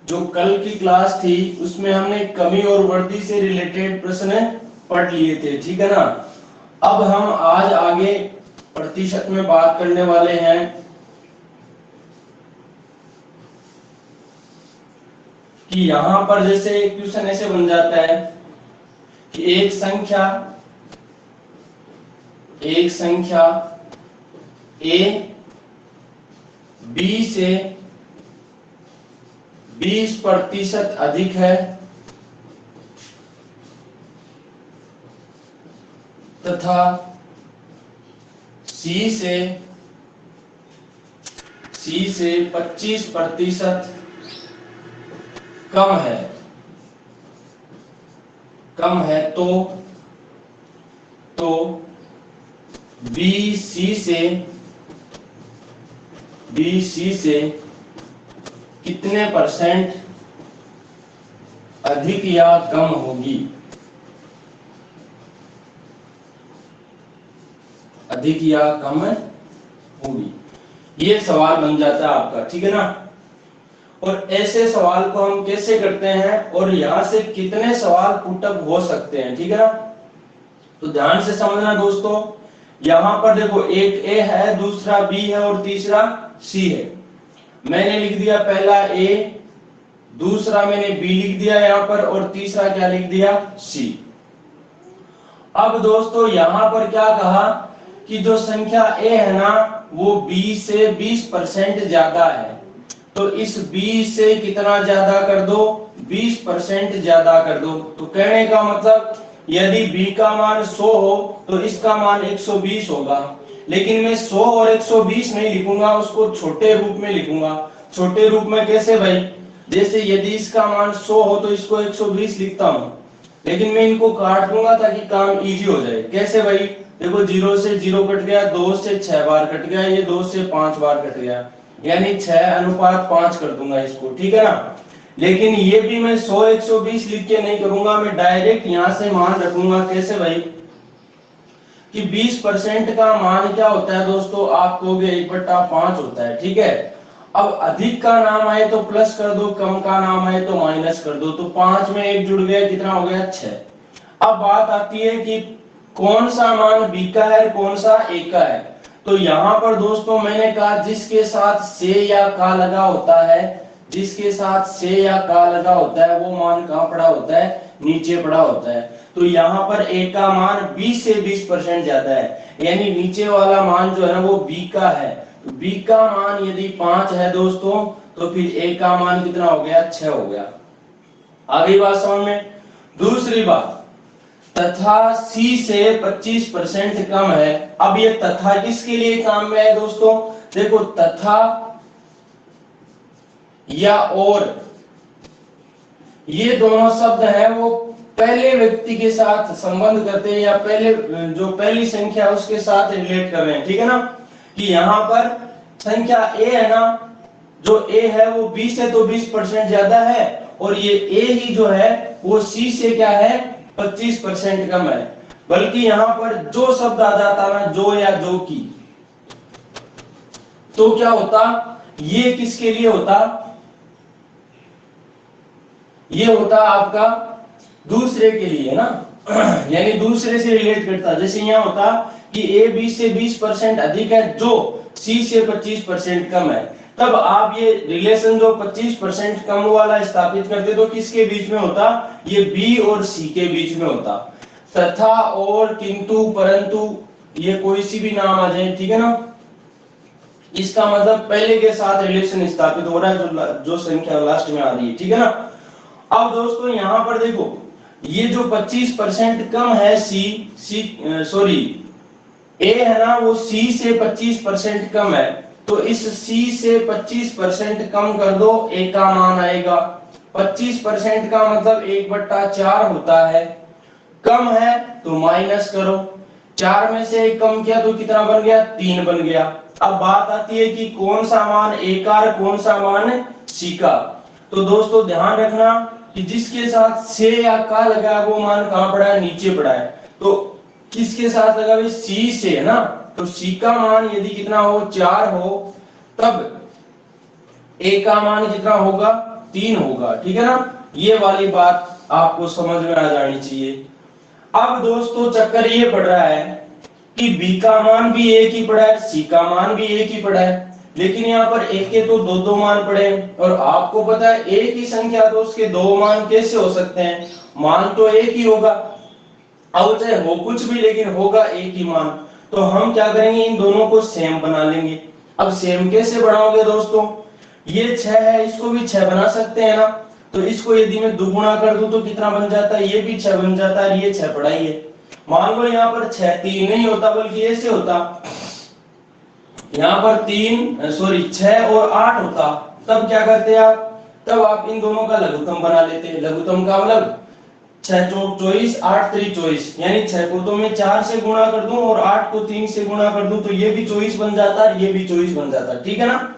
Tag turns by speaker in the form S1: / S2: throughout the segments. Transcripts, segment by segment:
S1: जो कल की क्लास थी उसमें हमने कमी और वृद्धि से रिलेटेड प्रश्न पढ़ लिए थे, ठीक है ना। अब हम आज आगे प्रतिशत में बात करने वाले हैं कि यहां पर जैसे क्वेश्चन ऐसे बन जाता है कि एक संख्या ए बी से 20% अधिक है तथा सी से 25% कम है तो बी सी से कितने परसेंट अधिक या कम होगी, अधिक या कम होगी। ये सवाल बन जाता है आपका, ठीक है ना। और ऐसे सवाल को हम कैसे करते हैं और यहां से कितने सवाल पुटअप हो सकते हैं, ठीक है ना। तो ध्यान से समझना दोस्तों, यहां पर देखो एक ए है, दूसरा बी है और तीसरा सी है। मैंने लिख दिया पहला ए, दूसरा मैंने बी लिख दिया यहां पर और तीसरा क्या लिख दिया सी। अब दोस्तों यहां पर क्या कहा कि जो संख्या ए है ना वो बी से 20% ज्यादा है, तो इस बी से कितना ज्यादा कर दो, 20% ज्यादा कर दो। तो कहने का मतलब यदि बी का मान 100 हो तो इसका मान 120 होगा, लेकिन मैं 100 और 120 नहीं लिखूंगा, उसको छोटे रूप में लिखूंगा। छोटे रूप में कैसे भाई, जैसे यदि इसका मान 100 हो तो इसको 120 लिखता हूं, लेकिन मैं इनको काट दूंगा ताकि काम इजी हो जाए। कैसे भाई, देखो 0 से 0 कट गया, 2 से 6 बार कट गया, ये 2 से 5 बार कट गया, यानी 6:5 कर दूंगा इसको, ठीक है ना। लेकिन ये भी मैं 100 120 लिख के नहीं करूंगा, मैं डायरेक्ट यहां से मान रखूंगा। कैसे भाई कि 20% का मान क्या होता है दोस्तों, आप कहोगे 1/5 होता है, ठीक है। अब अधिक का नाम आए तो प्लस कर दो, कम का नाम आए तो माइनस कर दो, तो 5 में 1 जुड़ गया, कितना हो गया 6। अब बात आती है कि कौन सा मान बी का है कौन सा ए का है। तो यहां पर दोस्तों मैंने कहा जिसके साथ से या का लगा होता है, जिसके साथ से या का लगा होता है वो मान कहां पड़ा होता है, नीचे पड़ा होता है। तो यहाँ पर ए का मान 20 से 20% ज्यादा है, यानी नीचे वाला मान जो है ना वो बी का है। तो बी का मान यदि 5 है दोस्तों तो फिर ए का मान कितना हो गया, 6 हो गया। आगे बात समझ में। दूसरी बात, तथा सी से 25% कम है। अब ये तथा किसके लिए काम में है दोस्तों, देखो तथा या और ये दोनों शब्द हैं वो पहले व्यक्ति के साथ संबंध करते हैं या पहले जो पहली संख्या उसके साथ रिलेट कर रहे हैं, ठीक है ना। कि यहाँ पर संख्या ए है ना, जो ए है वो बी से तो 20% ज्यादा है, और ये ए ही जो है वो सी से क्या है 25% कम है। बल्कि यहाँ पर जो शब्द आ जाता ना, जो या जो की, तो क्या होता, ये किसके लिए होता, ये होता आपका दूसरे के लिए ना, यानी दूसरे से रिलेट करता। जैसे यहाँ होता कि ए बी से 20% अधिक है जो सी से 25% कम है, तब आप ये रिलेशन जो 25% कम वाला स्थापित करते तो किसके बीच में होता, ये बी और सी के बीच में होता। तथा और किंतु परंतु ये कोई सी भी नाम आ जाए, ठीक है ना, इसका मतलब पहले के साथ रिलेशन स्थापित हो रहा है जो संख्या लास्ट में आ रही है, ठीक है ना। अब दोस्तों यहां पर देखो ये जो 25% कम है ए है ना वो सी से 25% कम है, तो इस सी से 25% कम कर दो, ए का मान आएगा 25% का मतलब 1/4 होता है। कम है तो माइनस करो, 4 में से 1 कम किया तो कितना बन गया, 3 बन गया। अब बात आती है कि कौन सा मान ए का और कौन सा मान सी का। तो दोस्तों ध्यान रखना कि जिसके साथ से या का लगा है वो मान कहां पड़ा है, नीचे पड़ा है। तो किसके साथ लगा है, सी से है ना, तो सी का मान यदि कितना हो 4 हो तब ए का मान कितना होगा 3 होगा, ठीक है ना। ये वाली बात आपको समझ में आ जानी चाहिए। अब दोस्तों चक्कर ये पड़ रहा है कि b का मान भी एक ही पड़ा है, c का मान भी एक ही पड़ा है, लेकिन यहाँ पर एक के तो दो दो मान पड़े हैं। और आपको पता है एक ही संख्या तो उसके दो मान कैसे हो सकते हैं, मान तो एक ही होगा, अब चाहे हो कुछ भी लेकिन होगा एक ही मान। तो हम क्या करेंगे, इन दोनों को सेम बना लेंगे। अब सेम कैसे बनाओगे दोस्तों, ये 6 है, इसको भी 6 बना सकते हैं ना। तो इसको यदि मैं दुगुना कर दूं तो कितना बन जाता है, ये भी 6 बन जाता है, ये 6 पड़ा ही है। मान लो यहाँ पर 6 3 नहीं होता बल्कि ऐसे होता, यहाँ पर 6 और 8 होता, तब क्या करते आप, तब आप इन दोनों का लघुत्तम बना लेते हैं। लघुत्तम का मतलब 6 चौक 24, 8 3 24, यानी 6 को तो मैं 4 से गुणा कर दूं और 8 को 3 से गुणा कर दूं तो ये भी 24 बन जाता है, ये भी 24 बन जाता है, ठीक है ना।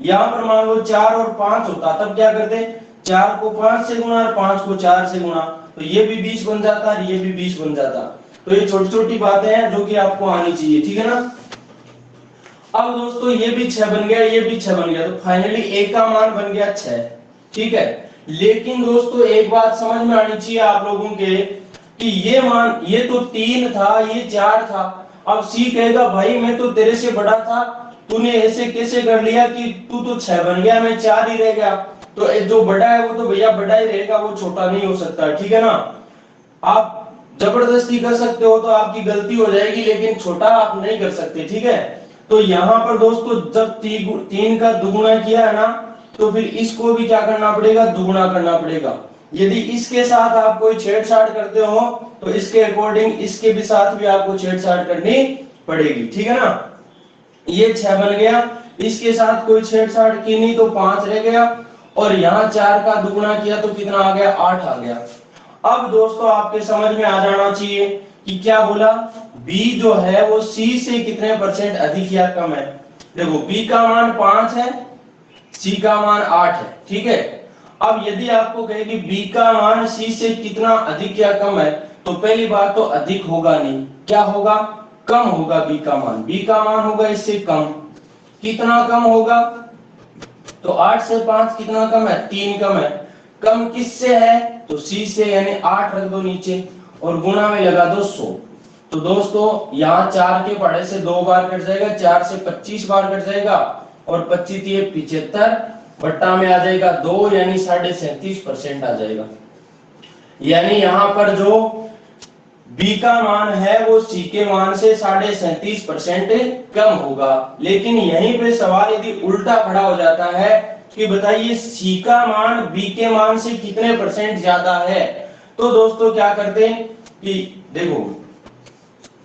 S1: यहाँ पर मान लो 4 और 5 होता, तब क्या करते, 4 को 5 से गुणा और 5 को 4 से गुणा, तो ये भी 20 बन जाता है, ये भी 20 बन जाता। तो ये छोटी छोटी बातें हैं जो कि आपको आनी चाहिए, ठीक है ना। अब दोस्तों ये भी 6 बन गया, ये भी 6 बन गया, तो फाइनली a का मान बन गया 6, ठीक है। लेकिन दोस्तों एक बात समझ में आनी चाहिए आप लोगों के कि ये मान, ये तो 3 था, ये 4 था। अब c कहेगा भाई मैं तो तेरे से बड़ा था, तूने ऐसे कैसे कर लिया कि तू तो 6 बन गया, मैं 4 ही रह गया। तो जो बड़ा है वो तो भैया बड़ा ही रहेगा, वो छोटा नहीं हो सकता, ठीक है ना। आप जबरदस्ती कर सकते हो तो आपकी गलती हो जाएगी, लेकिन छोटा आप नहीं कर सकते, ठीक है। तो यहाँ पर दोस्तों जब 3 का दुगुना किया है ना, तो फिर इसको भी क्या करना पड़ेगा, दुगुना करना पड़ेगा। यदि इसके साथ आप कोई छेड़छाड़ करते हो तो इसके अकॉर्डिंग इसके भी साथ भी आपको छेड़छाड़ करनी पड़ेगी, ठीक है ना। ये 6 बन गया, इसके साथ कोई छेड़छाड़ की नहीं तो 5 रह गया, और यहाँ 4 का दुगुना किया तो कितना आ गया, 8 आ गया। अब दोस्तों आपके समझ में आ जाना चाहिए कि क्या बोला, b जो है वो c से कितने परसेंट अधिक या कम है। देखो b का मान 5 है, c का मान 8 है, ठीक है। अब यदि आपको कहे कि b का मान c से कितना अधिक या कम है, तो पहली बात तो अधिक होगा नहीं, क्या होगा, कम होगा। b का मान होगा इससे कम। कितना कम होगा, तो 8 से 5 कितना कम है, 3 कम है। कम किससे है, तो c से, यानी 8 रख दो नीचे और गुणा में लगा दो 100। तो दोस्तों यहाँ 4 के पढ़े से 2 बार कट जाएगा, 4 से 25 बार कट जाएगा, और 25 ये 75 बट्टा में आ जाएगा 2, यानी 37.5% आ जाएगा। यानी यहाँ पर जो b का मान है वो c के मान से 37.5% कम होगा। लेकिन यहीं पे सवाल यदि उल्टा खड़ा हो जाता है कि बताइए c का मान b के मान से कितने परसेंट ज्यादा है, तो दोस्तों क्या करते हैं कि देखो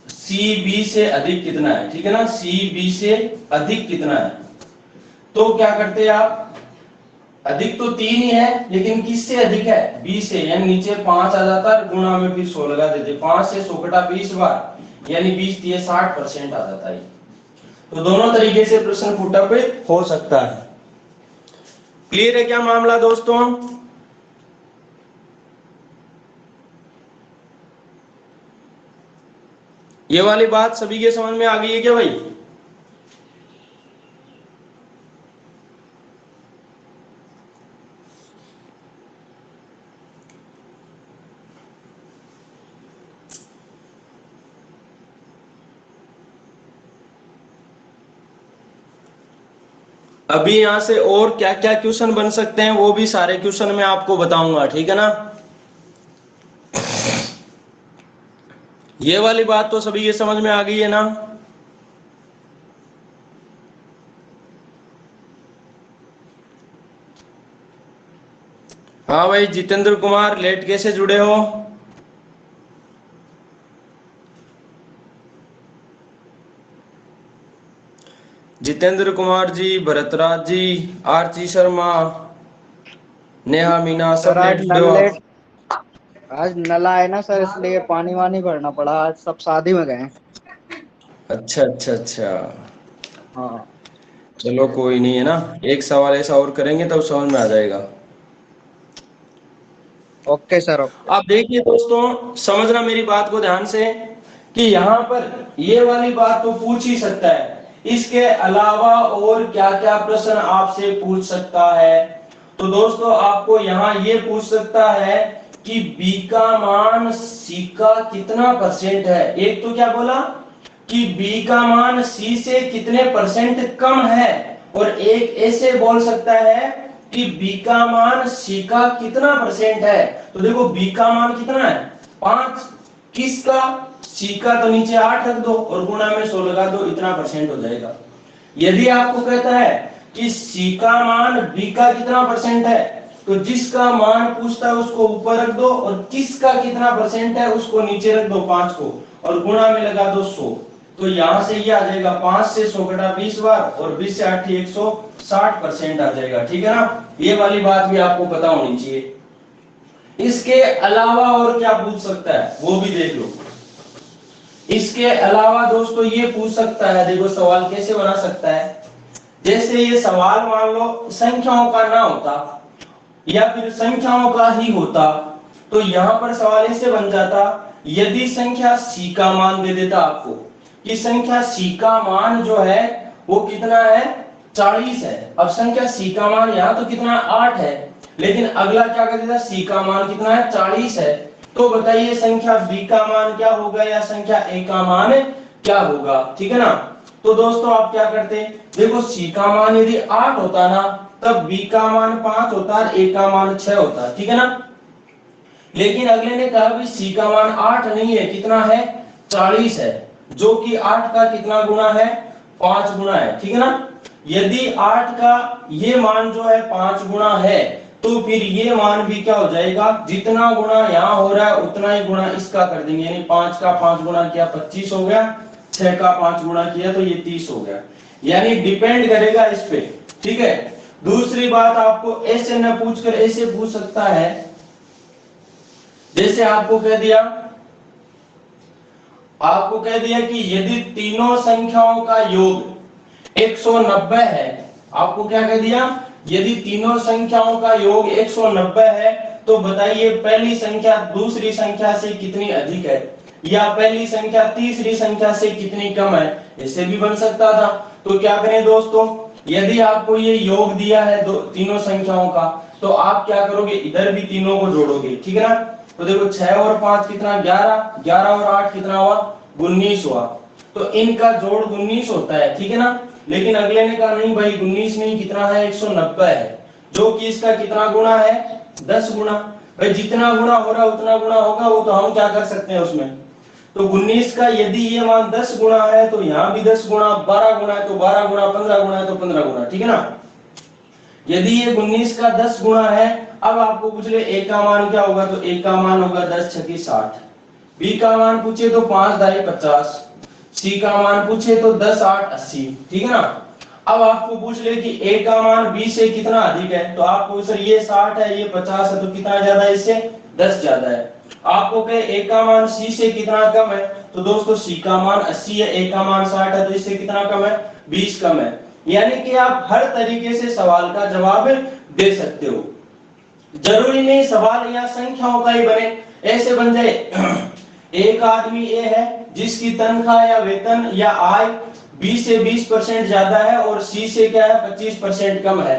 S1: c b से अधिक कितना है, ठीक है ना, c b से अधिक कितना है, तो क्या करते हैं आप, अधिक तो 3 ही है, लेकिन किससे अधिक है, b से, यानी नीचे 5 आ जाता है, गुणा में फिर 100 लगा देते, 5 से 100 घटा 20 बार, यानी 20 दिए 60% आ जाता है। तो दोनों तरीके से प्रश्न पुटअप हो सकता है। क्लियर है क्या मामला दोस्तों। ये वाली बात सभी के समझ में आ गई है क्या भाई। अभी यहां से और क्या क्या क्वेश्चन बन सकते हैं वो भी सारे क्वेश्चन मैं आपको बताऊंगा, ठीक है ना। ये वाली बात तो सभी के समझ में आ गई है ना। हाँ भाई जितेंद्र कुमार, लेट कैसे जुड़े हो। जितेंद्र कुमार जी, भरतराज जी, आरती शर्मा, नेहा मीना, सब
S2: सर
S1: लेट जुड़े हो आप।
S2: आज नला है ना सर, इसलिए पानी वानी भरना पड़ा। आज सब शादी में गए।
S1: अच्छा अच्छा अच्छा,
S2: हाँ
S1: चलो कोई नहीं है ना, एक सवाल ऐसा और करेंगे तब समझ में आ जाएगा।
S2: Okay sir okay.
S1: आप देखिए दोस्तों, समझना मेरी बात को ध्यान से कि यहाँ पर ये वाली बात तो पूछ ही सकता है, इसके अलावा और क्या क्या प्रश्न आपसे पूछ सकता है। तो दोस्तों आपको यहाँ ये पूछ सकता है कि बी का मान सी का कितना परसेंट है। एक तो क्या बोला कि बी का मान सी से कितने परसेंट कम है, और एक ऐसे बोल सकता है कि बी का मान सी का कितना परसेंट है। तो देखो बी का मान कितना है 5, किसका सी का, तो नीचे 8 रख दो और गुणा में 100 लगा दो, इतना परसेंट हो जाएगा। यदि आपको कहता है कि सी का मान बी का कितना परसेंट है, तो जिसका मान पूछता है उसको ऊपर रख दो और किसका कितना परसेंट है उसको नीचे रख दो 5 को, और गुणा में लगा दो 100। तो यहां से ये आ जाएगा 5 से 100 घटा 20 बार, और 20 से 8 160% आ जाएगा। ठीक है ना, ये वाली बात भी आपको पता होनी चाहिए। इसके अलावा और क्या पूछ सकता है वो भी देख लो। इसके अलावा दोस्तों ये पूछ सकता है, देखो सवाल कैसे बना सकता है। जैसे ये सवाल मान लो संख्याओं का ना होता या फिर संख्याओं का ही होता, तो यहां पर सवाल ऐसे बन जाता, यदि संख्या सी का मान दे देता आपको कि संख्या सी का मान जो है वो कितना है 40 है। अब संख्या सी का मान यहाँ तो कितना 8 है, लेकिन अगला क्या कर देता सी का मान कितना है 40 है। तो बताइए संख्या बी का मान क्या होगा या संख्या ए का मान क्या होगा। ठीक है ना, तो दोस्तों आप क्या करते, देखो सी का मान यदि 8 होता ना तब बी का मान 5 होता और ए का मान 6 होता। ठीक है ना, लेकिन अगले ने कहा भी सी का मान 8 नहीं है, कितना है 40 है, जो कि 8 का कितना गुना है 5 गुना है। ठीक है ना, यदि 8 का ये मान जो है 5 गुना है तो फिर ये मान भी क्या हो जाएगा, जितना गुना यहाँ हो रहा है उतना ही गुना इसका कर देंगे, यानी 5 का 5 गुना किया 25 हो गया, 6 का 5 गुना किया तो ये 30 हो गया, यानी डिपेंड करेगा इस पे। ठीक है, दूसरी बात आपको ऐसे न पूछकर ऐसे पूछ सकता है, जैसे आपको कह दिया कि यदि तीनों संख्याओं का योग 190 है, आपको क्या कह दिया, यदि तीनों संख्याओं का योग 190 है तो बताइए पहली संख्या दूसरी संख्या से कितनी अधिक है, या पहली संख्या तीसरी संख्या से कितनी कम है, ऐसे भी बन सकता था। तो क्या करें दोस्तों, यदि आपको ये योग दिया है तीनों संख्याओं का, तो आप क्या करोगे, इधर भी तीनों को जोड़ोगे। ठीक है ना, तो देखो 6 और 5 कितना 11, 11 और 8 कितना हुआ 19 हुआ, तो इनका जोड़ 19 होता है। ठीक है ना, लेकिन अगले ने कहा नहीं भाई 19 नहीं, कितना है 190 है, जो कि इसका कितना गुना है 10 गुना। भाई जितना गुना हो रहा उतना गुना होगा, वो तो हम क्या कर सकते हैं उसमें। तो 19 का यदि ये मान 10 गुना है तो यहाँ भी 10 गुना, 12 गुना है तो 12 गुना, 15 गुना है तो 15 गुना। ठीक है ना, यदि ये 19 का 10 गुना है, अब आपको पूछ ले ए का मान क्या होगा, तो ए का मान होगा 10 छक्के 60, बी का मान पूछे तो 5 दाई 50, सी का मान पूछे तो 10 8 80। ठीक है ना, अब आपको पूछ ले कि ए का मान बी से कितना अधिक है, तो आपको सर ये 60 है ये 50 है, तो कितना ज्यादा है इससे 10 ज्यादा है। आपको कहे ए का मान सी से कितना कम है, तो दोस्तों सी का मान 80 है, ए का मान 60 है, तो इससे कितना कम है 20 कम है। यानी कि आप हर तरीके से सवाल का जवाब दे सकते हो, जरूरी नहीं सवाल या संख्याओं का ही बने, ऐसे बन जाए एक आदमी ए है जिसकी तनख्वाह या वेतन या आय बी से 20% ज्यादा है और सी से क्या है 25% कम है।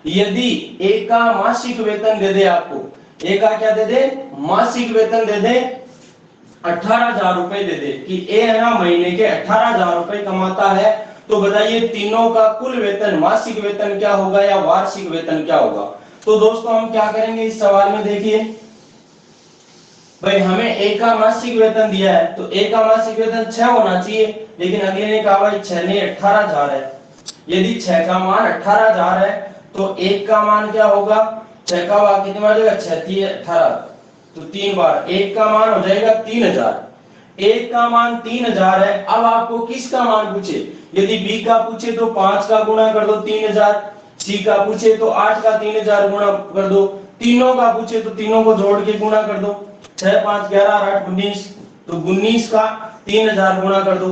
S1: यदि ए का मासिक वेतन दे दे, आपको ए का क्या दे दे मासिक वेतन दे दे 18,000 रुपए दे दे कि ए है ना महीने के 18,000 रुपए कमाता है, तो बताइए तीनों का कुल वेतन मासिक वेतन क्या होगा या वार्षिक वेतन क्या होगा। तो दोस्तों हम क्या करेंगे इस सवाल में, देखिए भाई हमें ए का मासिक वेतन दिया है तो ए का मासिक वेतन 6 होना चाहिए, लेकिन अगले ने कहा भाई 6 नहीं 18,000 है। यदि 6 का मान 18,000 है तो एक का मान क्या होगा, 6 का मान कितने बार जाएगा 6 3 18, तो 3 बार एक का मान हो जाएगा 3,000। एक का मान 3,000 है, अब आपको किसका मान पूछे, यदि बी का पूछे तो 5 का गुणा कर दो 3,000, सी का पूछे तो 8 का 3,000 गुणा कर दो, तीनों का पूछे तो तीनों को जोड़ के गुणा कर दो, 6 5 11 8 19, तो 19 का 3,000 गुणा कर दो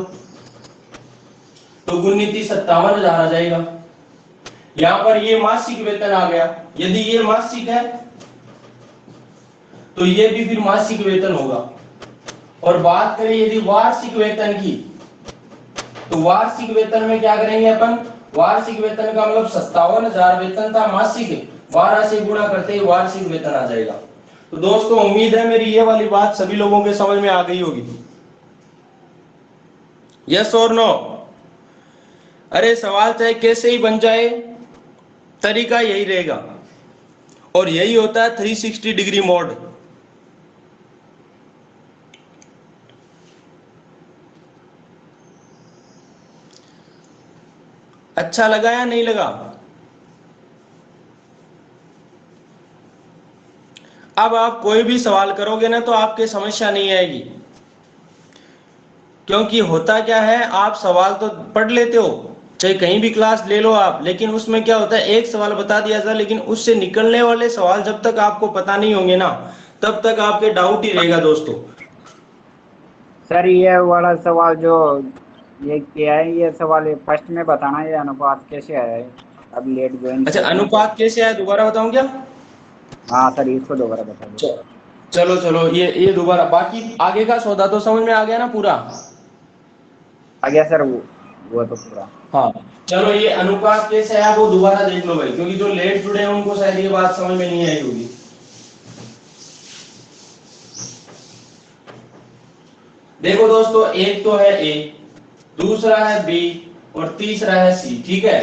S1: तो 19 57,000 आ जाएगा। यहां पर ये मासिक वेतन आ गया, यदि ये मासिक है तो ये भी फिर मासिक वेतन होगा। और बात करें यदि वार्षिक वेतन की, तो वार्षिक वेतन में क्या करेंगे अपन, वार्षिक वेतन का मतलब 57,000 वेतन था मासिक, 12 से गुणा करते ही वार्षिक वेतन आ जाएगा। तो दोस्तों उम्मीद है मेरी ये वाली बात सभी लोगों के समझ में आ गई होगी। यस और नो? अरे सवाल चाहे कैसे ही बन जाए, तरीका यही रहेगा, और यही होता है 360 डिग्री मोड। अच्छा लगा या नहीं लगा? अब आप कोई भी सवाल करोगे ना तो आपके समस्या नहीं आएगी, क्योंकि होता क्या है, आप सवाल तो पढ़ लेते हो, चाहे कहीं भी क्लास ले लो आप, लेकिन उसमें क्या होता है, एक सवाल बता दिया था, लेकिन उससे निकलने वाले सवाल जब तक आपको पता नहीं होंगे ना, तब तक आपके डाउट ही रहेगा दोस्तों।
S2: सर ये वाला सवाल जो ये किया है, ये सवाल ये फर्स्ट में बताना, ये अनुपात कैसे आया है? अब लेट ज्वाइन
S1: अच्छा,
S2: किया था ना तो।
S1: अनुपात कैसे आया दोबारा बताऊं क्या?
S2: हाँ सर, इसको दोबारा बता दो।
S1: चलो चलो, ये दोबारा, बाकी आगे का सौदा तो समझ में आ गया ना पूरा?
S2: आ गया सर, वो तो पूरा।
S1: हाँ, चलो ये अनुपात कैसे आया वो दोबारा देख लो भाई, क्योंकि जो लेट जुड़े हैं उनको शायद ये बात समझ में नहीं आई होगी। देखो दोस्तों, एक तो है ए, दूसरा है बी, और तीसरा है सी, ठीक है।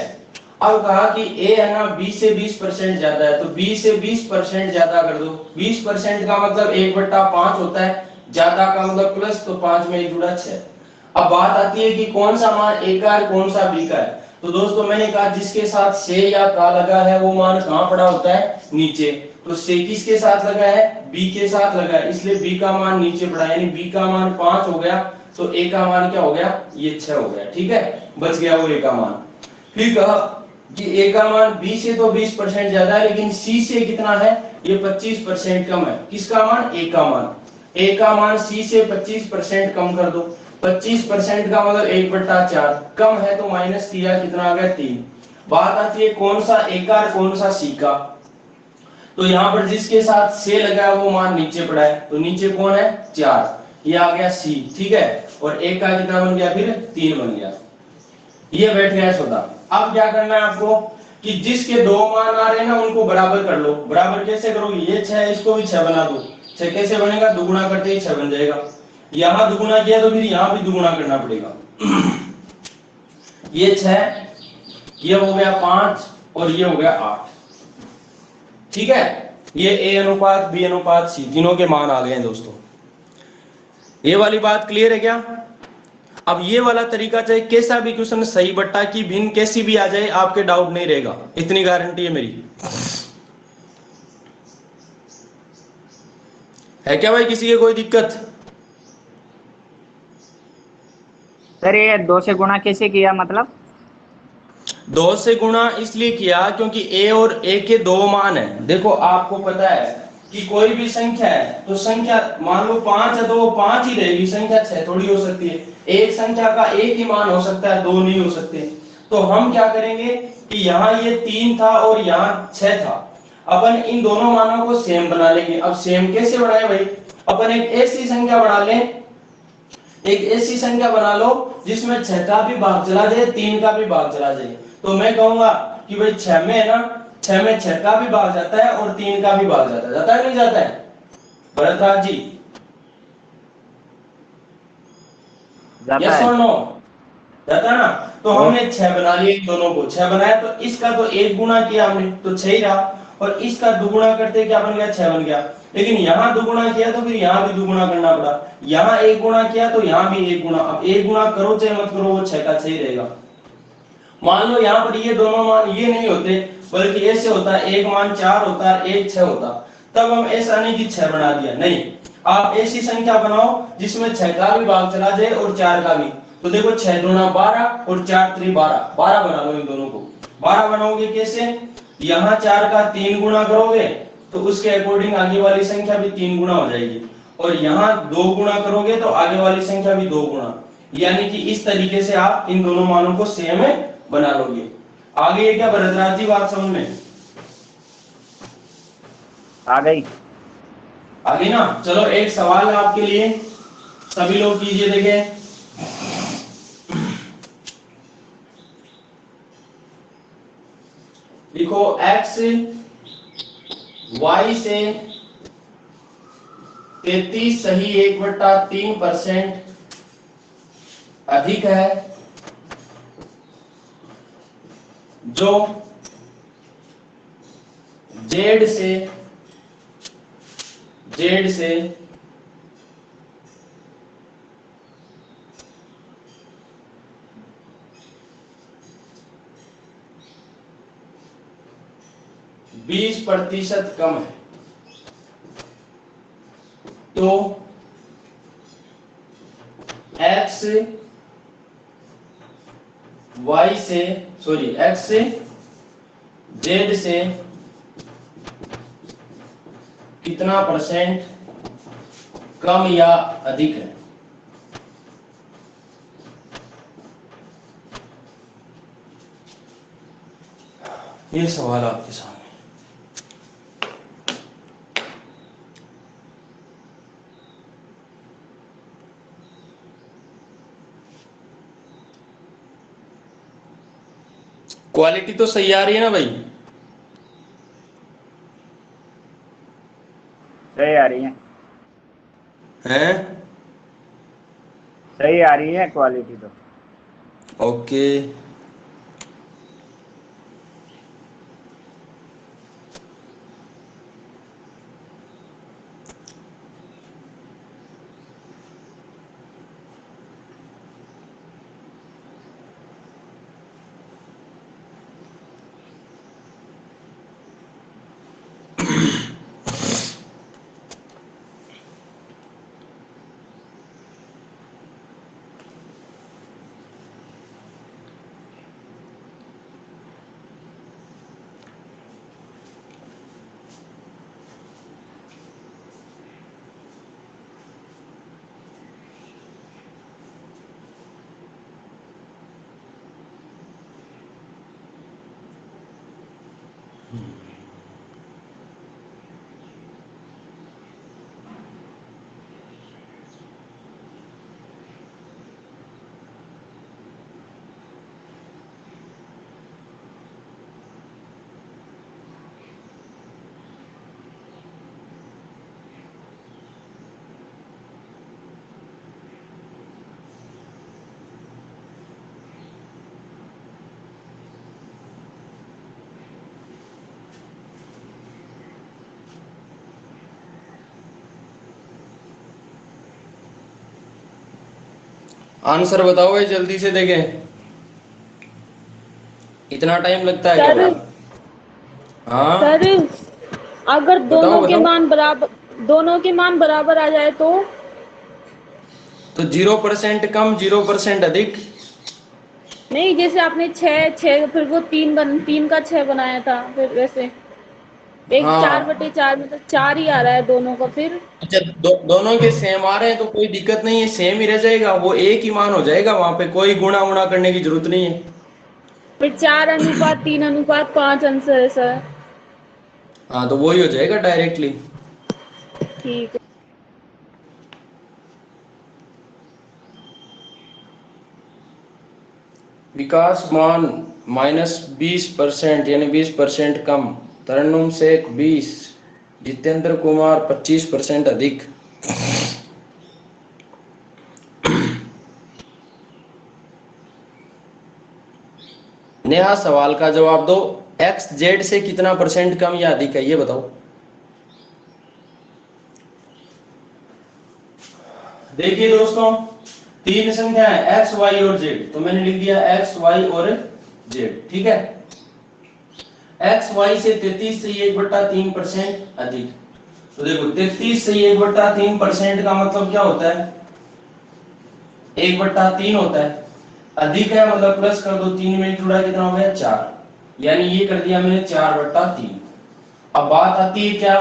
S1: अब कहा कि ए है ना 20 से 20% ज्यादा है, तो 20 से 20% ज्यादा कर दो। 20% का मतलब 1/5 होता है, ज्यादा का मतलब प्लस, तो 5 में 1 जुड़ा 6। अब बात आती है कि कौन सा मान ए का है, कौन सा बी का है। तो दोस्तों मैंने कहा जिसके साथ से या का लगा है वो मान कहां पड़ा होता है, नीचे। तो से किसके साथ लगा है, बी के साथ लगा है, इसलिए बी का मान नीचे पड़ा, यानी बी का मान 5 हो गया, तो ए का मान क्या हो गया, ये 6 हो गया, ठीक है, बच गया वो ए का मान। फिर कहा कि ए का मान बी से तो 20% ज्यादा है, लेकिन सी से कितना है, ये 25% कम है। किसका मान, ए का मान। ए का मान सी से 25% कम कर दो। 25% का मतलब 1/4, कम है तो माइनस किया, कितना आ गया 3। बात आती है कौन सा ए का और कौन सा सी का। तो यहाँ पर जिसके साथ से लगा है वो मान नीचे पड़ा है, तो नीचे कौन है, 4, ये आ गया सी, ठीक है। और एक का कितना बन गया, फिर 3 बन गया, ये बैठ गया सौदा। अब क्या करना है आपको, कि जिसके 2 मान आ रहे हैं ना उनको बराबर कर लो। बराबर कैसे करोगे, ये 6 है, इसको भी 6 बना दो। 6 कैसे बनेगा, दुगुना करते ही 6 बन जाएगा। यहां दुगुना किया तो फिर यहां भी दुगुना करना पड़ेगा। ये 6, ये हो गया 5, और ये हो गया 8, ठीक है। ये ए अनुपात बी अनुपात सी तीनों के मान आ गए हैं दोस्तों। ये वाली बात क्लियर है क्या? अब ये वाला तरीका चाहे कैसा भी क्वेश्चन, सही बट्टा की भिन्न कैसी भी आ जाए, आपके डाउट नहीं रहेगा, इतनी गारंटी है मेरी। है क्या भाई किसी के कोई दिक्कत?
S2: सर ये 2 से गुणा कैसे किया मतलब?
S1: 2 से गुणा इसलिए किया क्योंकि ए और ए के 2 मान है। देखो आपको पता है कि कोई भी संख्या है तो संख्या मान लो 5 है तो वो 5 ही रहेगी, संख्या 6 थोड़ी हो सकती है। एक संख्या का एक ही मान हो सकता है, 2 नहीं हो सकते। तो हम क्या करेंगे कि यहाँ ये 3 था और यहाँ 6 था, अपन इन दोनों मानों को सेम बना लेंगे। अब सेम कैसे बनाए भाई, अपन एक ऐसी संख्या बना लें, एक ऐसी संख्या बना लो जिसमें 6 का भी भाग चला जाए, 3 का भी भाग चला जाए। तो मैं कहूंगा कि भाई 6 में है ना, 6 में 6 का भी भाग जाता है और 3 का भी भाग जाता है, जाता है नहीं जाता है भरतराज जी?
S2: जाता
S1: यस
S2: है।
S1: और नो? जाता है ना। तो
S2: और
S1: हमने 6 बना लिए, इन दोनों को 6 बनाया, तो इसका तो 1 गुना किया हमने तो 6 ही रहा, और इसका दुगुना करते क्या बन गया, 6 बन गया। लेकिन यहाँ दुगुना किया तो फिर यहाँ भी दुगुना करना पड़ा, यहाँ 1 गुना किया तो यहाँ भी 1 गुना। अब 1 गुना करो चाहे मत करो, वो 6 का 6 ही रहेगा। मान लो यहाँ पर ये दोनों मान ये नहीं होते, बल्कि ऐसे होता है, एक मान 4 होता है, एक 6 होता, तब हम ऐसा नहीं कि 6 बना दिया, नहीं। आप ऐसी संख्या बनाओ जिसमें 6 का भी भाग चला जाए और 4 का भी। तो देखो 6 दूना 12 और 4 3 12, 12 बना लो इन दोनों को। 12 बनाओगे कैसे, यहाँ 4 का 3 गुना करोगे तो उसके अकॉर्डिंग आगे वाली संख्या भी 3 गुना हो जाएगी, और यहाँ 2 गुना करोगे तो आगे वाली संख्या भी 2 गुना। यानी कि इस तरीके से आप इन दोनों मानों को सेम बना लोगे। आगे ये क्या भरतराज जी बात समझ में
S2: आ गई।
S1: आगे ना? चलो एक सवाल है आपके लिए, सभी लोग कीजिए, देखें। लिखो x y से 33 सही 1/3% अधिक है, जो z से 20% कम है। तो x से z से कितना परसेंट कम या अधिक है? ये सवाल आपके सामने। क्वालिटी तो सही आ रही है ना भाई?
S2: सही आ रही है,
S1: हैं?
S2: सही आ रही है क्वालिटी तो।
S1: ओके। आंसर बताओ भाई, जल्दी से देखें। इतना टाइम लगता है क्या
S3: सर
S1: भाई? हाँ
S3: सर अगर
S1: बताओ बताओ।
S3: दोनों के मान बराबर आ जाए तो
S1: 0% कम 0% अधिक।
S3: नहीं, जैसे आपने छः छः फिर वो तीन का छः बनाया था, फिर वैसे एक
S1: हाँ
S3: 4/4 में तो 4 ही आ रहा है दोनों का। फिर
S1: अच्छा, दोनों के सेम आ रहे हैं तो कोई दिक्कत नहीं है, सेम ही रह जाएगा, वो एक ही मान हो जाएगा, वहां पे कोई गुणा उणा करने की जरूरत नहीं है।
S3: 4:3:5 आंसर है सर।
S1: हाँ तो वही हो जाएगा डायरेक्टली।
S3: ठीक है।
S1: विकास मान -20% यानी 20% कम, तरन्नुम शेख 20, जितेंद्र कुमार 25% अधिक। नेहा सवाल का जवाब दो। एक्स जेड से कितना परसेंट कम या अधिक है ये बताओ। देखिए दोस्तों, तीन संख्या है एक्स वाई और जेड, तो मैंने लिख दिया एक्स वाई और जेड। ठीक है, एक्स वाई से 33 से 1/3% अधिक। तो देखो 33 से 1/3% का मतलब क्या होता है? 1/3 होता है। अधिक है मतलब प्लस कर दो, 3 में जुड़ा कितना हो गया 4, यानी ये कर दिया मैंने 4/3। अब बात आती है क्या,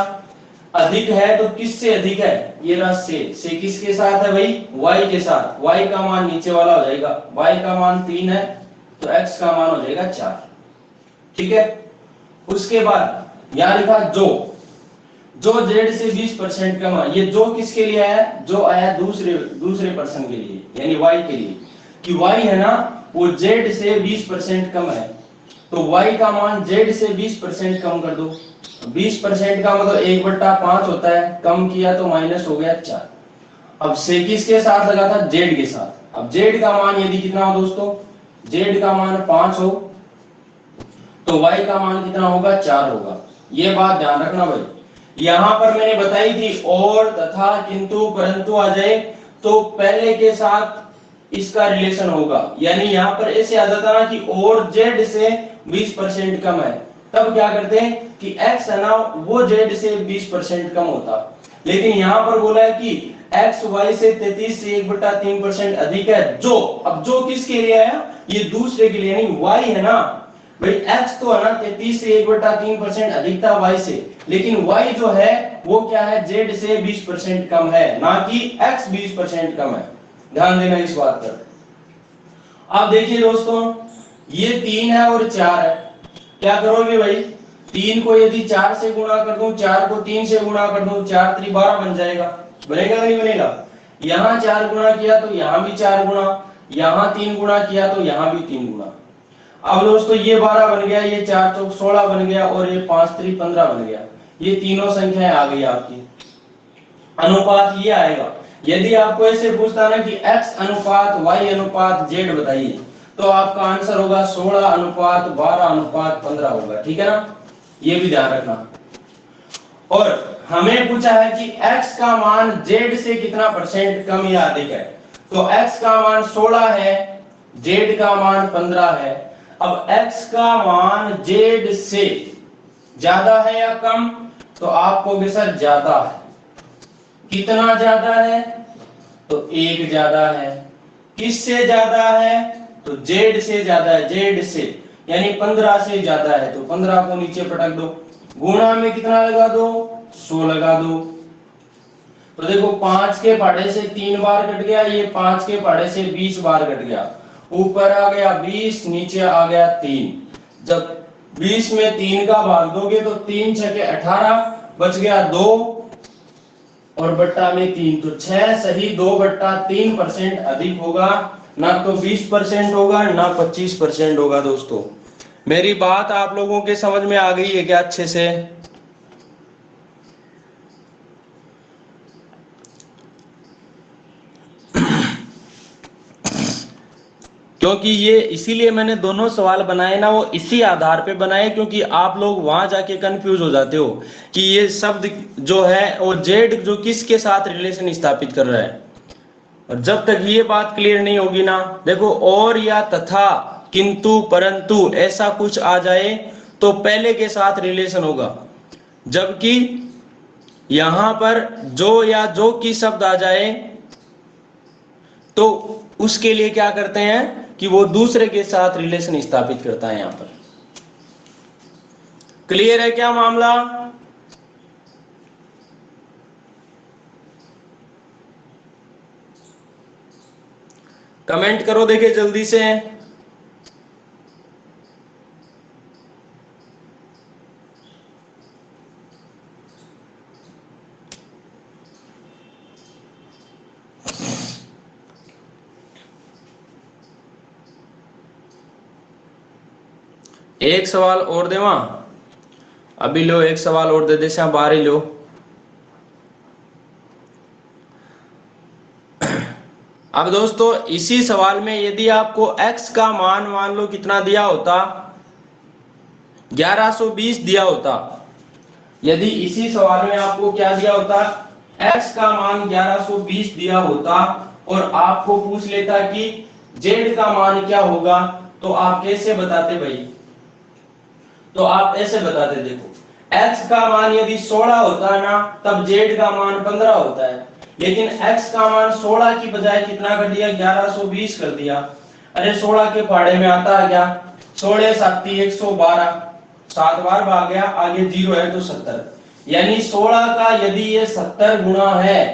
S1: अधिक है तो किससे अधिक है? ये रहा से किसके साथ है भाई? y के साथ। y का मान नीचे वाला हो जाएगा, y का मान 3 है तो x का मान हो जाएगा 4। ठीक है, उसके बाद यहां लिखा जो z से 20% कम है। ये जो किसके लिए आया? जो आया दूसरे पर्सन के लिए, यानी y के लिए, कि y है ना वो z से 20% कम है, तो y का मान z से 20% कम कर दो। 20% का मतलब 1/5 होता है, कम किया तो माइनस हो गया 4। अब से किसके साथ लगा था, जेड के साथ। अब जेड का मान यदि कितना हो दोस्तों, जेड का मान 5 हो तो वाई का मान कितना होगा, 4 होगा। ये बात ध्यान रखना भाई। यहां पर मैंने बताई थी और तथा किंतु परंतु आ जाए तो पहले के साथ इसका रिलेशन होगा, यानी यहां पर ऐसे आ जाता ना कि और जेड से 20% कम है, तब क्या करते हैं कि x है ना वो जेड से 20% कम होता। लेकिन यहां पर बोला है कि x y से 33 से 1/3% अधिक है, जो अब जो किसके लिए है, ये दूसरे के लिए नहीं, y है ना भाई। x तो है ना 33 से 1/3% अधिक था y से, लेकिन y जो है वो क्या है, z से 20% कम है, ना कि x 20% कम है। ध्यान देना इस बात पर। अब देखिए दोस्तों, ये 3 है और 4 है, क्या करोगे भाई, 3 को यदि 4 से गुणा कर दूं, 4 को 3 से गुणा कर दूं, 4 3 12 बन जाएगा, बनेगा नहीं बनेगा। यहां 4 गुणा किया तो यहां भी 4 गुणा, यहां 3 गुणा किया तो यहां भी 3 गुणा। अब दोस्तों ये 12 बन गया, ये 4 चौक 16 बन गया और ये 5 3 15 बन गया। ये तीनों संख्याएं आ गई आपकी, अनुपात ये आएगा। यदि आपको ऐसे पूछता ना कि x अनुपात y अनुपात z बताइए, तो आपका आंसर होगा 16 अनुपात 12 अनुपात 15 होगा, ठीक है ना, ये भी ध्यान रखना। और हमें पूछा है कि x का मान z से कितना परसेंट कम या अधिक है, तो x का मान 16 है, z का मान 15 है। अब x का मान z से ज्यादा है या कम, तो आपको भी सर ज्यादा है। कितना ज्यादा है, तो 1 ज्यादा है। किससे ज्यादा है, तो z से ज्यादा है, z से, यानी 15 से ज्यादा है, तो 15 को नीचे पटक दो, गुणा में कितना लगा दो, 100 लगा दो। तो देखो 5 के पहाड़े से 3 बार कट गया, ये 5 के पहाड़े से 20 बार कट गया, ऊपर आ गया 20, नीचे आ गया 3। जब 20 में 3 का भाग दोगे तो 3 छके 18, बच गया 2 और बट्टा में 3, तो 6 सही 2/3% अधिक होगा, ना तो 20% होगा ना 25% होगा। दोस्तों मेरी बात आप लोगों के समझ में आ गई है क्या अच्छे से? क्योंकि ये इसीलिए मैंने दोनों सवाल बनाए ना, वो इसी आधार पे बनाए क्योंकि आप लोग वहां जाके कंफ्यूज हो जाते हो कि ये शब्द जो है वो जेड जो किसके साथ रिलेशन स्थापित कर रहा है। और जब तक ये बात क्लियर नहीं होगी ना, देखो और या तथा किंतु परंतु ऐसा कुछ आ जाए तो पहले के साथ रिलेशन होगा, जबकि यहां पर जो या जो की शब्द आ जाए तो उसके लिए क्या करते हैं कि वो दूसरे के साथ रिलेशन स्थापित करता है। यहां पर क्लियर है क्या मामला? कमेंट करो देखे जल्दी से। एक सवाल और देवा, अभी लो एक सवाल और दे दे, बाहर ही लो। अब दोस्तों इसी सवाल में यदि आपको x का मान लो कितना दिया होता, 1120 दिया होता, यदि इसी सवाल में आपको क्या दिया होता, x का मान 1120 दिया होता और आपको पूछ लेता कि z का मान क्या होगा, तो आप कैसे बताते भाई? तो आप ऐसे बताते, देखो x का मान यदि 16 होता है ना, तब z का मान 15 होता है, लेकिन x का मान 16 की बजाय कितना कर दिया, 1120 कर दिया। अरे 16 के पहाड़े में आता है क्या, 16 7 112, 7 बार भाग गया, आगे 0 है तो 70, यानी 16 का यदि ये 70 गुना है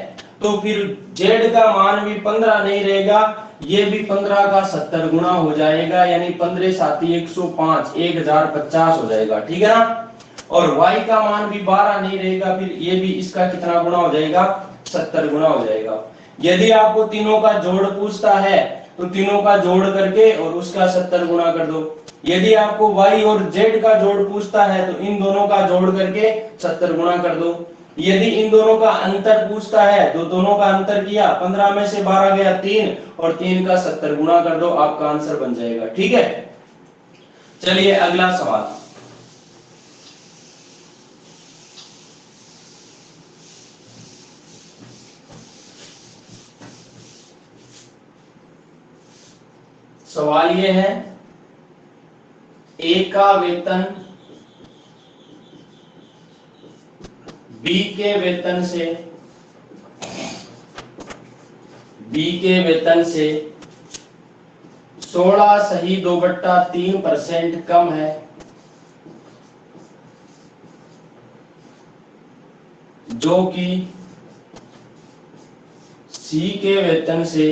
S1: तो फिर z का मान भी 15 नहीं रहेगा, ये भी 15 का 70 गुना हो जाएगा, यानी 15 7 105, 1050 हो जाएगा, ठीक है ना। और y का मान भी 12 नहीं रहेगा, फिर ये भी इसका कितना गुना हो जाएगा, 70 गुना हो जाएगा। यदि आपको तीनों का जोड़ पूछता है तो तीनों का जोड़ करके और उसका 70 गुना कर दो, यदि आपको y और z का जोड़ पूछता है तो इन दोनों का जोड़ करके 70 गुना कर दो। यदि इन दोनों का अंतर पूछता है तो दोनों का अंतर किया, 15 में से 12 गया 3 और 3 का 70 गुना कर दो, आपका आंसर बन जाएगा। ठीक है, चलिए अगला सवाल। सवाल ये है, ए का वेतन बी के वेतन से 16.2/3% कम है, जो कि सी के वेतन से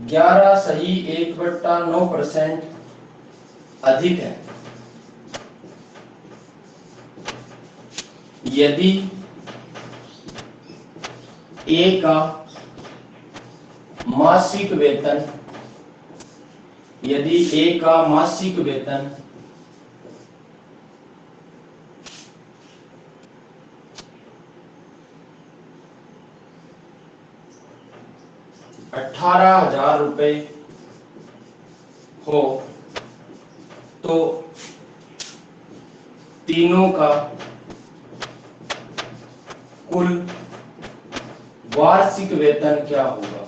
S1: 11.1/9% अधिक है। यदि ए का मासिक वेतन 18,000 रुपए हो तो तीनों का कुल वार्षिक वेतन क्या होगा?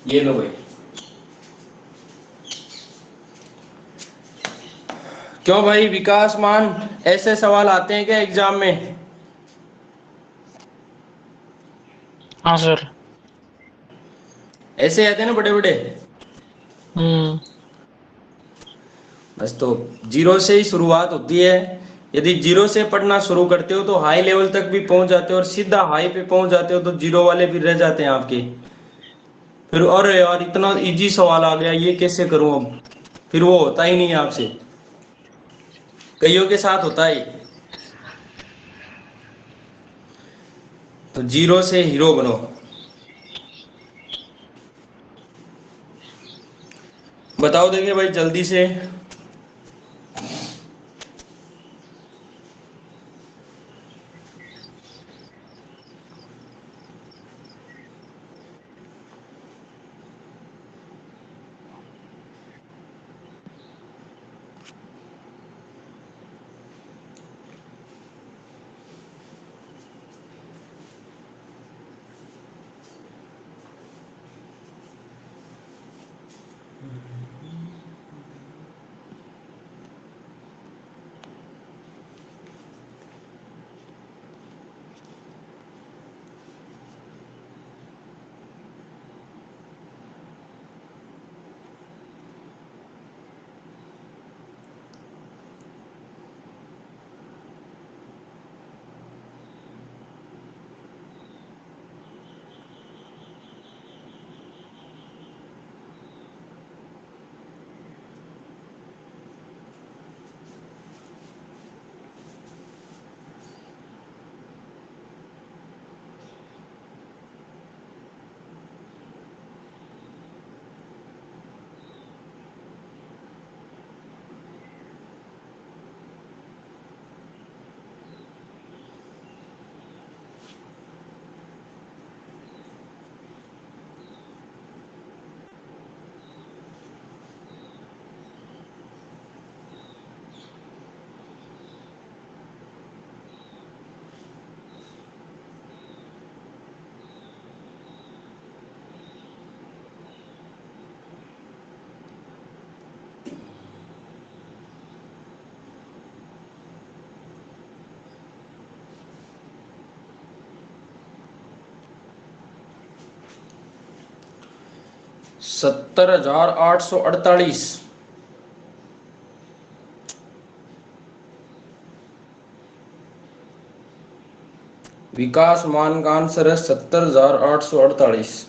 S1: ये लो भाई। क्यों भाई विकास मान, ऐसे सवाल आते हैं क्या एग्जाम में?
S4: हाँ सर।
S1: ऐसे आते हैं ना बड़े बड़े। बस तो जीरो से ही शुरुआत होती है। यदि जीरो से पढ़ना शुरू करते हो तो हाई लेवल तक भी पहुंच जाते हो, और सीधा हाई पे पहुंच जाते हो तो जीरो वाले भी रह जाते हैं आपके। फिर अरे यार इतना इजी सवाल आ गया, ये कैसे करूं अब, फिर वो होता ही नहीं है आपसे। कईयों के साथ होता है। तो जीरो से हीरो बनो। बताओ देखिए भाई जल्दी से। $70,848। विकास मान का आंसर है 70,848।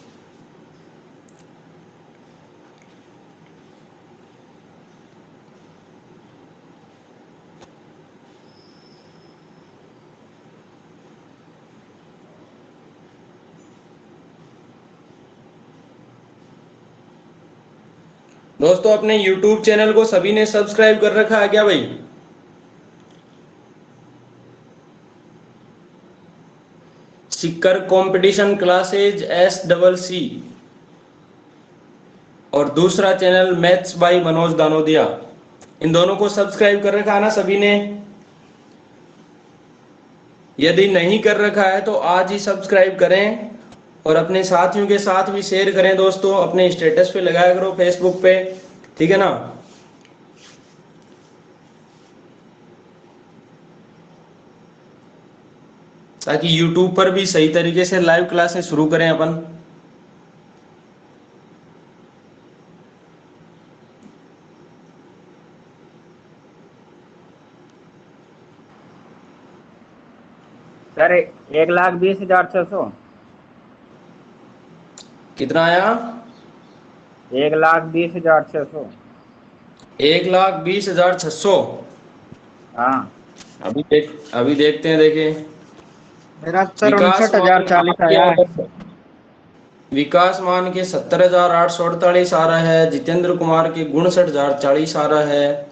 S1: दोस्तों अपने YouTube चैनल को सभी ने सब्सक्राइब कर रखा है क्या भाई? सिक्कर कंपटीशन क्लासेज SCC और दूसरा channel maths by Manoj Danodia, इन दोनों को सब्सक्राइब कर रखा है ना सभी ने? यदि नहीं कर रखा है तो आज ही सब्सक्राइब करें और अपने साथियों के साथ भी शेयर करें दोस्तों, अपने स्टेटस पे लगाया करो फेसबुक पे, ठीक है ना? ताकि YouTube पर भी सही तरीके से लाइव क्लासें शुरू करें अपन।
S2: सर 1,20,600।
S1: कितना आया?
S2: 1,20,600।
S1: 1,20,600।
S2: हाँ
S1: अभी देखते हैं, देखें।
S2: मेरा सर
S1: विकास मान
S2: 59,040 आया है।
S1: विकास मान के 70,848 आ रहा है, जितेंद्र कुमार के 59,040 आ रहा है,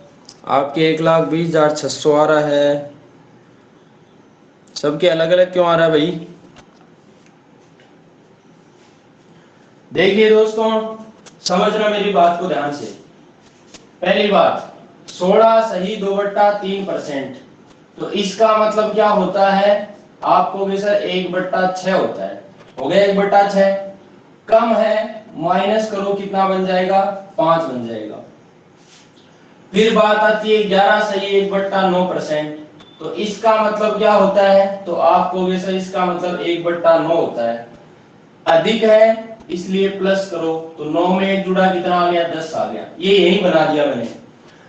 S1: आपके 1,20,600 आ रहा है। सबके अलग अलग क्यों आ रहा है भाई? देखिए दोस्तों, समझना मेरी बात को ध्यान से। पहली बात, 16 सही 2/3%, तो इसका मतलब क्या होता है? आपको भी सर 1/6 होता है। हो गया 1/6। कम है, माइनस करो, कितना बन जाएगा? 5 बन जाएगा। फिर बात आती है 11 सही 1/9%, तो इसका मतलब क्या होता है? तो आपको भी सर इसका मतलब 1/9 होता है। अधिक है इसलिए प्लस करो, तो 9 में 1 जुड़ा, कितना आ गया? 10 आ गया। ये यही बना दिया मैंने।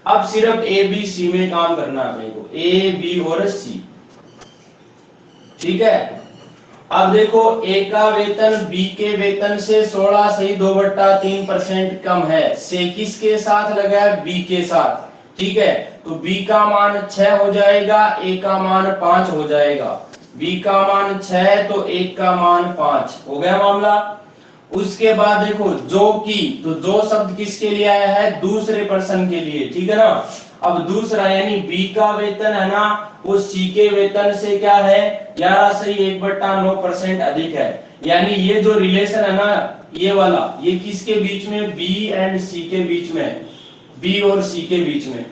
S1: अब सिर्फ ए बी सी में काम करना है अपने को, ए बी और सी, ठीक है? अब देखो, ए का वेतन बी के वेतन से 16 सही 2/3% कम है। से किसके साथ लगा है? बी के साथ, ठीक है? तो बी का मान 6 हो जाएगा, ए का मान 5 हो जाएगा। बी का मान 6 तो ए का मान 5 हो गया मामला। उसके बाद देखो, जो की, तो जो शब्द किसके लिए आया है? दूसरे पर्सन के लिए, ठीक है ना? अब दूसरा यानी बी का वेतन है ना, वो सी के वेतन से क्या है? 11 सही 1/9% अधिक है। यानी ये जो रिलेशन है ना, ये वाला, ये किसके बीच में? बी एंड सी के बीच में, बी और सी के बीच में।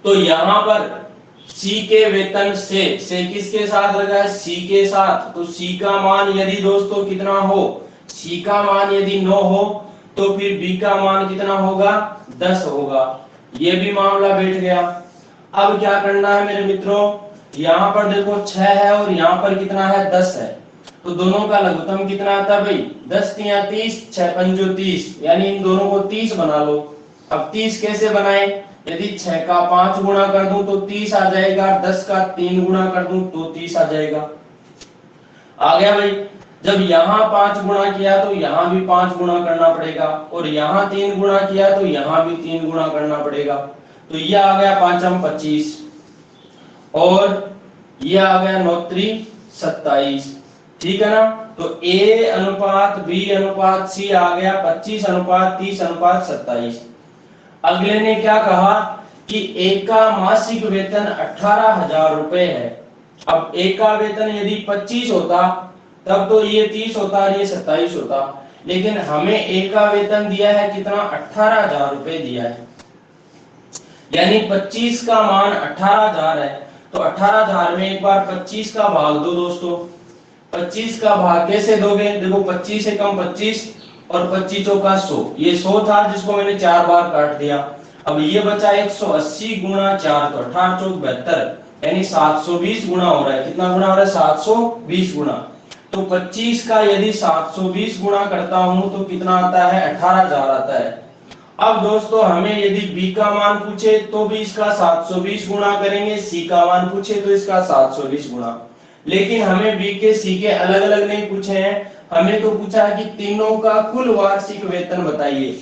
S1: तो यहां पर सी के वेतन से किसके साथ लगा है? सी के साथ। तो सी का मान यदि दोस्तों कितना हो? सी का मान यदि 9 हो, तो फिर बी का मान कितना होगा? 10 होगा। ये भी मामला बैठ गया। अब क्या करना है मेरे मित्रों? यहाँ पर देखो 6 है और यहाँ पर कितना है? 10 है। तो दोनों का लघुत्तम कितना आता है भाई? 10 तिया 30, 6 पंजो 30, यानी इन दोनों को 30 बना लो। अब 30 कैसे बनाए? यदि 6 का 5 गुणा कर दूं तो 30 आ जाएगा, 10 का 3 गुणा कर दूं तो 30 आ जाएगा। आ गया भाई? जब यहाँ 5 गुणा किया तो यहाँ भी 5 गुणा करना पड़ेगा, और यहाँ 3 गुणा किया तो यहाँ भी 3 गुणा करना पड़ेगा। तो ये आ गया 5 25, और ये आ गया 9 27, ठीक है ना? तो A अनुपात B अनुपात C आ गया 25 अनुपात 30 अनुपात 27। अगले ने क्या कहा कि A का मासिक वेतन 18,000 रुपए है। अब A का वेतन यदि 25 होता तब तो ये 30 होता और ये 27 होता, लेकिन हमें A का वेतन दिया है कितना? 18,000 रुपए दिया है, यानी 25 का मान 18,000 है। तो 18,000 में एक बार 25 का भाग दो दोस्तों। 25 का भाग कैसे दोगे? देखो 25 से कम 25 और 25 का 100, ये 100 था जिसको मैंने 4 बार काट दिया। अब ये बचा 180 गुणा 4, तो 18 चौक 72, यानी 720 गुणा हो रहा है। कितना गुणा हो रहा है? 720 गुणा। तो 25 का यदि 720 गुणा करता हूं तो कितना आता है? 18,000 आता है। अब दोस्तों हमें यदि B का मान पूछे तो भी इसका 720 गुणा करेंगे, C का मान पूछे तो इसका 720 गुणा। लेकिन हमें B के C के अलग अलग नहीं पूछे हैं, हमें तो पूछा है कि तीनों का कुल वार्षिक वेतन बताइए।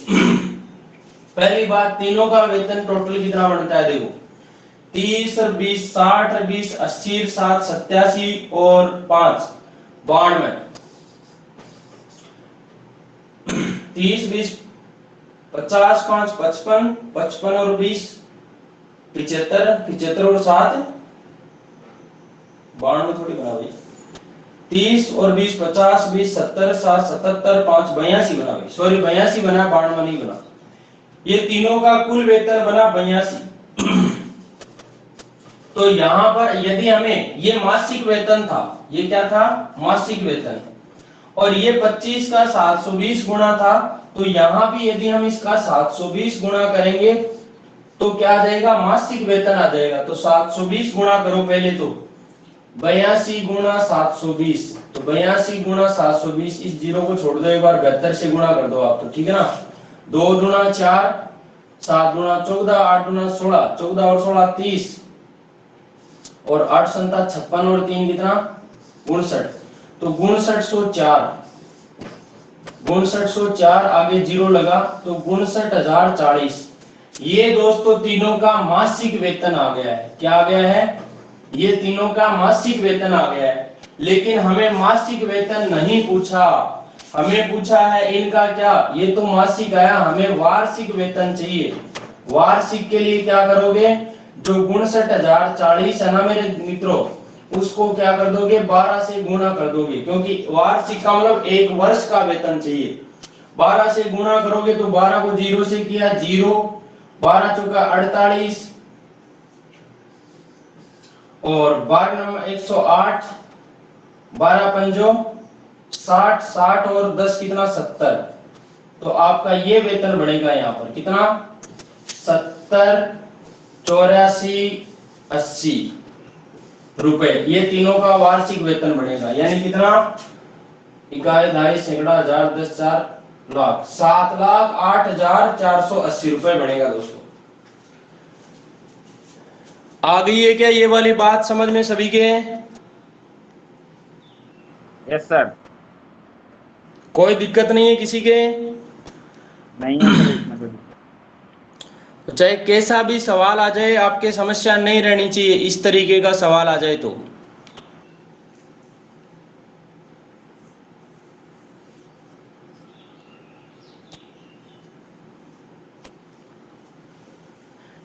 S1: पहली बात, तीनों का वेतन टोटल कितना बनता है? देखो 30 और 20, 60 और 20, 80 7 87 और 5 92। 30 20 50 5 55, 55 और 20 75, 75 और 7 92 थोड़ी बना भाई, 30 और 20 50, 20 70, 7 77, 5 82 बना भाई, सॉरी 82 बना, 92 नहीं बना। ये तीनों का कुल वेतन बना 82। तो यहां पर यदि हमें, ये मासिक वेतन था, ये क्या था, मासिक वेतन, और ये 25 का 720 गुना था, तो यहां भी यदि हम इसका 720 गुना करेंगे तो क्या आ जाएगा, मासिक वेतन आ जाएगा। तो 720 गुना करो पहले, तो 82 गुना 720, तो 82 गुना 720, इस जीरो को छोड़ दो एक बार, 72 से गुणा कर दो आप, तो ठीक है ना। 2 दूना 4, 7 दूना 14, 8 दूना 16, 14 और 16 30, और 8 संता 56 और 3 कितना, 59, तो 5904, 5904 आगे जीरो लगा तो 59,040। ये दोस्तों तीनों का मासिक वेतन आ गया है। क्या आ गया है, ये तीनों का मासिक वेतन आ गया है। लेकिन हमें मासिक वेतन नहीं पूछा, हमें पूछा है इनका क्या, ये तो मासिक आया, हमें वार्षिक वेतन चाहिए। वार्षिक के लिए क्या करोगे, जो 59,040 है ना मेरे मित्रों, उसको क्या कर दोगे, 12 से गुणा कर दोगे, क्योंकि वार्षिक का मतलब एक वर्ष का वेतन चाहिए। 12 से गुणा करोगे तो 12 को 0 से किया 0, 12 चौका 48, और 12 नंबर 108, 12 पंजो 60, 60 और 10 कितना 70। तो आपका ये वेतन बढ़ेगा यहाँ पर कितना, 70, 84, 80 रुपए। ये तीनों का वार्षिक वेतन बढ़ेगा, यानी कितना, इकाई, ढाई, सैकड़ा, हजार, 10, 4 लाख, 7,08,480 रुपए बढ़ेगा दोस्तों। आ गई है क्या ये वाली बात समझ में सभी के?
S2: Yes sir.
S1: कोई दिक्कत नहीं है किसी के?
S2: नहीं है सर इसमें कोई।
S1: तो चाहे कैसा भी सवाल आ जाए, आपके समस्या नहीं रहनी चाहिए, इस तरीके का सवाल आ जाए तो।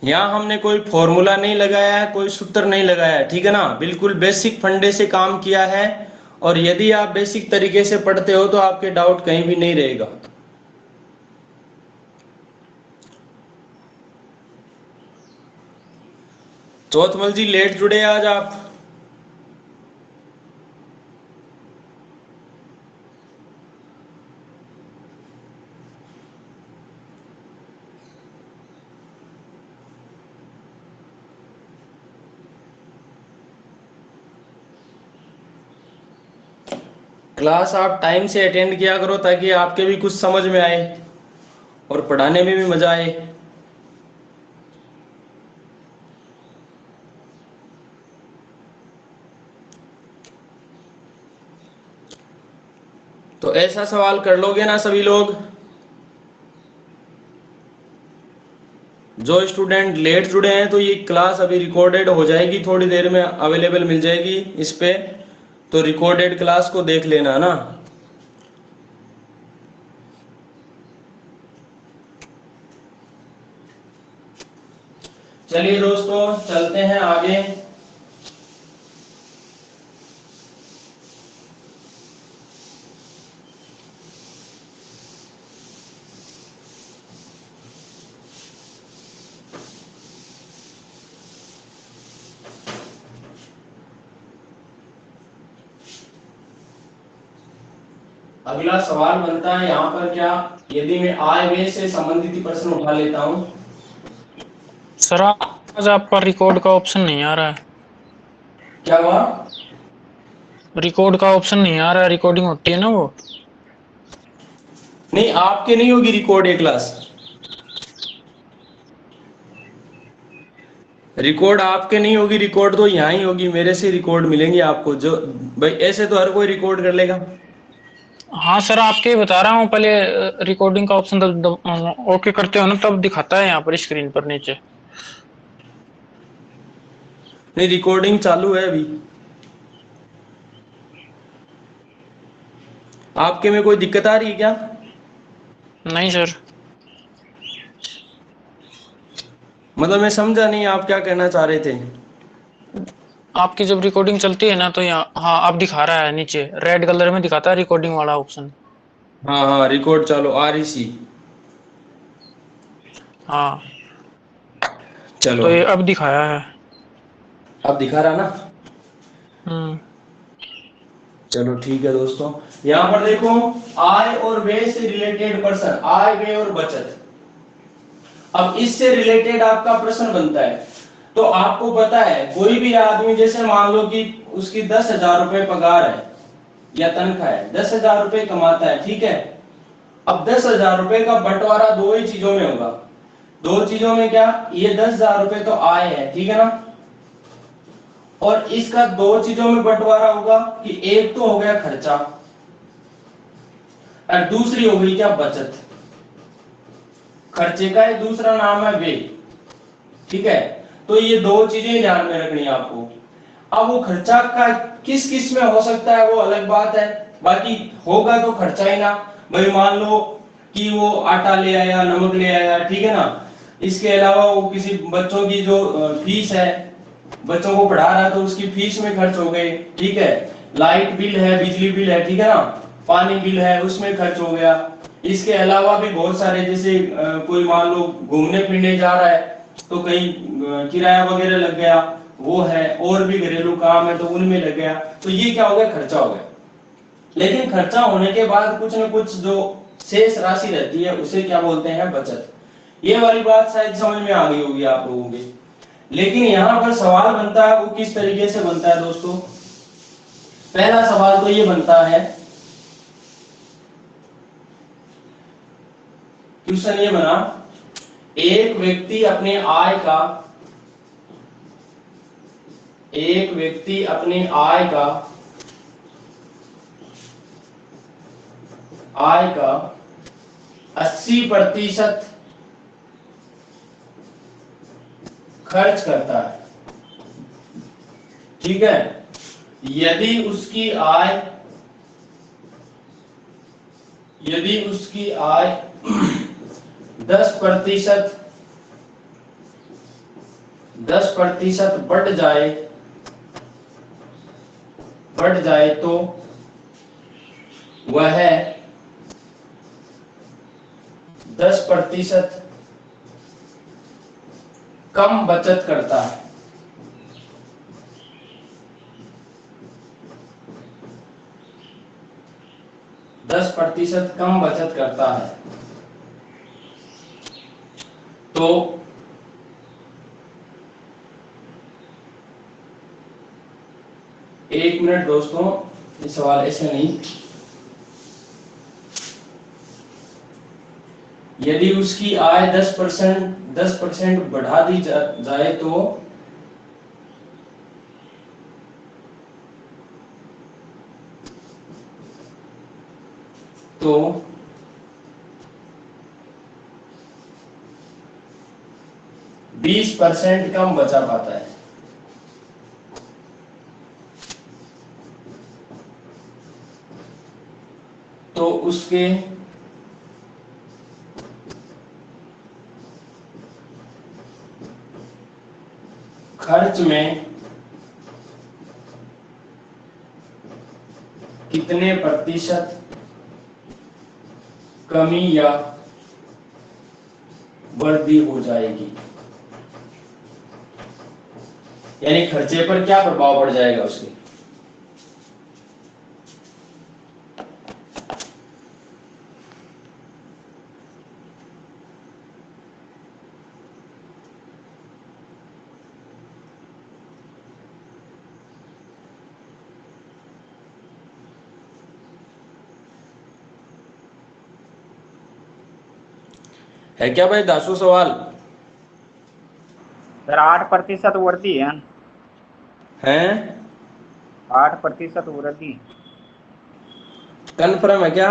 S1: यहाँ हमने कोई फॉर्मूला नहीं लगाया है, कोई सूत्र नहीं लगाया है, ठीक है ना, बिल्कुल बेसिक फंडे से काम किया है। और यदि आप बेसिक तरीके से पढ़ते हो तो आपके डाउट कहीं भी नहीं रहेगा। चौथमल जी लेट जुड़े आज आप। क्लास आप टाइम से अटेंड किया करो ताकि आपके भी कुछ समझ में आए और पढ़ाने में भी मजा आए। तो ऐसा सवाल कर लोगे ना सभी लोग? जो स्टूडेंट लेट जुड़े हैं तो ये क्लास अभी रिकॉर्डेड हो जाएगी, थोड़ी देर में अवेलेबल मिल जाएगी इस पे, तो रिकॉर्डेड क्लास को देख लेना ना। चलिए दोस्तों चलते हैं आगे। अगला सवाल बनता है यहाँ पर, क्या यदि मैं आय व्यय से संबंधित प्रश्न उठा लेता हूँ।
S4: सर आज आपका रिकॉर्ड का ऑप्शन नहीं आ रहा है।
S1: क्या हुआ?
S4: रिकॉर्ड का ऑप्शन नहीं आ रहा है, रिकॉर्डिंग होती है ना वो।
S1: नहीं, आपके नहीं होगी रिकॉर्ड ये क्लास, रिकॉर्ड आपके नहीं होगी, रिकॉर्ड तो यहाँ ही होगी, मेरे से रिकॉर्ड मिलेंगे आपको। जो भाई ऐसे तो हर कोई रिकॉर्ड कर लेगा।
S4: हाँ सर आपके बता रहा हूँ, पहले रिकॉर्डिंग का ऑप्शन ओके करते हो ना तब दिखाता है यहाँ पर स्क्रीन पर नीचे।
S1: नहीं, रिकॉर्डिंग चालू है अभी। आपके में कोई दिक्कत आ रही है क्या?
S4: नहीं सर।
S1: मतलब मैं समझा नहीं आप क्या कहना चाह रहे थे।
S4: आपकी जब रिकॉर्डिंग चलती है ना तो यहाँ, हाँ अब दिखा रहा है नीचे रेड कलर में दिखाता है रिकॉर्डिंग वाला ऑप्शन।
S1: हाँ हाँ, रिकॉर्ड चालू REC।
S4: हाँ
S1: चलो,
S4: तो ये अब दिखाया है।
S1: अब दिखा रहा ना।
S4: हम्म।
S1: चलो ठीक है दोस्तों, यहाँ पर देखो, आय और व्यय से रिलेटेड पर्सन, आय व्यय और बचत। अब इससे रिलेटेड आपका प्रश्न बनता है। तो आपको पता है कोई भी आदमी, जैसे मान लो कि उसकी 10,000 रुपए पगार है या तनख्वाह है, 10,000 रुपए कमाता है, ठीक है। अब 10,000 रुपए का बंटवारा दो ही चीजों में होगा। दो चीजों में क्या, ये 10,000 रुपए तो आय है, ठीक है ना। और इसका दो चीजों में बंटवारा होगा कि एक तो हो गया खर्चा और दूसरी हो गई क्या, बचत। खर्चे का एक दूसरा नाम है व्यय, ठीक है। तो ये दो चीजें ध्यान में रखनी है आपको। अब वो खर्चा का किस किस में हो सकता है वो अलग बात है, बाकी होगा तो खर्चा ही ना। भाई मान लो कि वो आटा ले आया, नमक ले आया, ठीक है ना। इसके अलावा वो किसी बच्चों की जो फीस है, बच्चों को पढ़ा रहा तो उसकी फीस में खर्च हो गए, ठीक है। लाइट बिल है, बिजली बिल है, ठीक है ना। पानी बिल है, उसमें खर्च हो गया। इसके अलावा भी बहुत सारे, जैसे कोई मान लो घूमने फिरने जा रहा है तो कहीं किराया वगैरह लग गया, वो है। और भी घरेलू काम है तो उनमें लग गया। तो ये क्या हो गया, खर्चा हो गया। लेकिन खर्चा होने के बाद कुछ न कुछ जो शेष राशि रहती है उसे क्या बोलते हैं, बचत। ये वाली बात शायद समझ में आ गई होगी आप लोगों के। लेकिन यहाँ पर सवाल बनता है, वो किस तरीके से बनता है दोस्तों। पहला सवाल तो ये बनता है, क्वेश्चन ये बना, एक व्यक्ति अपने आय का, एक व्यक्ति अपने आय का 80% खर्च करता है, ठीक है। यदि उसकी आय 10% 10% बढ़ जाए तो वह 10% कम बचत करता है। दस प्रतिशत कम बचत करता है। तो एक मिनट दोस्तों, ये सवाल ऐसे नहीं। यदि उसकी आय 10% बढ़ा दी जाए तो 20% कम बचा पाता है। तो उसके खर्च में कितने प्रतिशत कमी या वृद्धि हो जाएगी, यानी खर्चे पर क्या प्रभाव पड़ जाएगा उसके। है क्या भाई दासू सवाल?
S2: सर 8% वृद्धि है।
S1: हैं?
S2: 8% वृद्धि।
S1: कन्फर्म है क्या?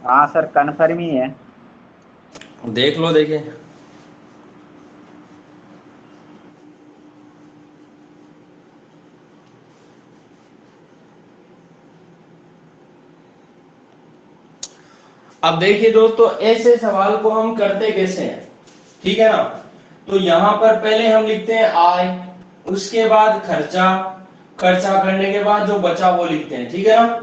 S2: हाँ सर कन्फर्म ही है।
S1: देख लो, देखे। अब देखिए दोस्तों, ऐसे सवाल को हम करते कैसे हैं। ठीक है ना। तो यहाँ पर पहले हम लिखते हैं आय, उसके बाद खर्चा, खर्चा करने के बाद जो बचा वो लिखते हैं, ठीक है ना।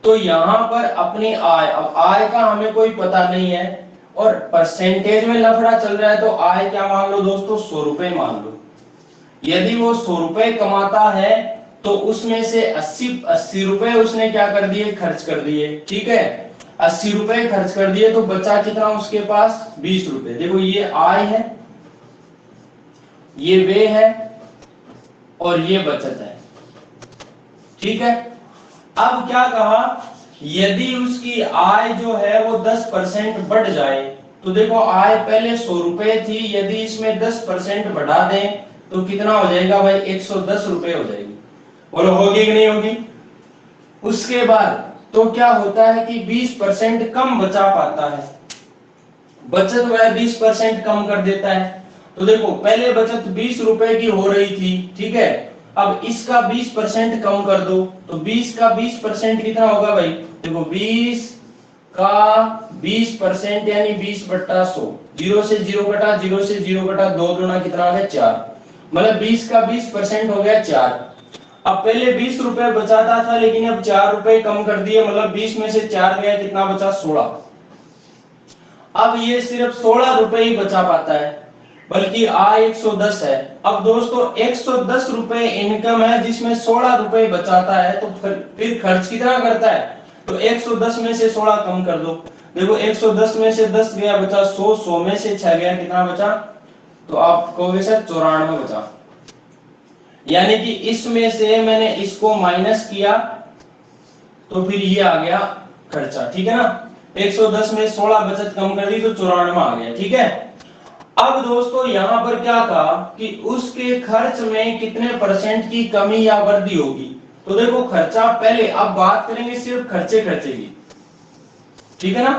S1: तो यहाँ पर अपनी आय, अब आय का हमें कोई पता नहीं है और परसेंटेज में लफड़ा चल रहा है, तो आय क्या मान लो दोस्तों, 100 रुपए मान लो। यदि वो 100 रुपए कमाता है तो उसमें से 80 रुपए उसने क्या कर दिए, खर्च कर दिए, ठीक है। 80 रुपए खर्च कर दिए तो बचा कितना उसके पास, 20 रुपए। देखो ये आय है, ये व्यय है और ये बचत है, ठीक है। अब क्या कहा, यदि उसकी आय जो है वो 10% बढ़ जाए, तो देखो आय पहले 100 रुपए थी, यदि इसमें 10% बढ़ा दें तो कितना हो जाएगा भाई, 110 रुपए हो जाएगी। बोलो होगी कि नहीं होगी। उसके बाद तो क्या होता है कि 20% कम बचा पाता है, बचत वह 20% कम कर देता है। तो देखो पहले बचत 20 रुपए की हो रही थी, ठीक है, अब इसका 20% कम कर दो, तो 20 का 20% कितना होगा भाई, देखो 20 का 20% यानी 20/100, 0 से 0 कटा, 0 से 0 कटा, 2 दूना कितना हो गया 4, मतलब 20 का 20% हो गया 4। अब पहले 20 रुपए बचाता था लेकिन अब 4 रुपए कम कर दिए, मतलब 20 में से 4 गया, कितना बचा 16। अब ये सिर्फ 16 रुपए ही बचा पाता है, बल्कि आय 110 है। अब दोस्तों 110 रुपए इनकम है जिसमें 16 रुपए बचाता है, तो फिर खर्च कितना करता है, तो 110 में से 16 कम कर दो। देखो 110 में से 10 गया, बचा 100, 100 में से 6 गया, कितना बचा, तो आप कहोगे सर 94 बचा। यानी कि इसमें से मैंने इसको माइनस किया तो फिर ये आ गया खर्चा, ठीक है ना। 110 में 16 बचत कम कर दी तो 94 आ गया, ठीक है। अब दोस्तों यहां पर क्या कहा कि उसके खर्च में कितने % की कमी या वृद्धि होगी। तो देखो खर्चा पहले, अब बात करेंगे सिर्फ खर्चे की, ठीक है ना।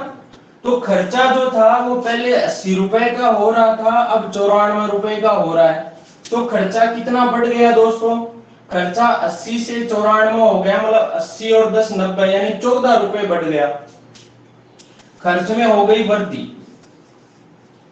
S1: तो खर्चा जो था वो पहले 80 रुपए का हो रहा था, अब 94 रुपए का हो रहा है। तो खर्चा कितना बढ़ गया दोस्तों, खर्चा 80 से 94 हो गया, मतलब 80 और 10 90, यानी 14 रुपए बढ़ गया। खर्च में हो गई वृद्धि,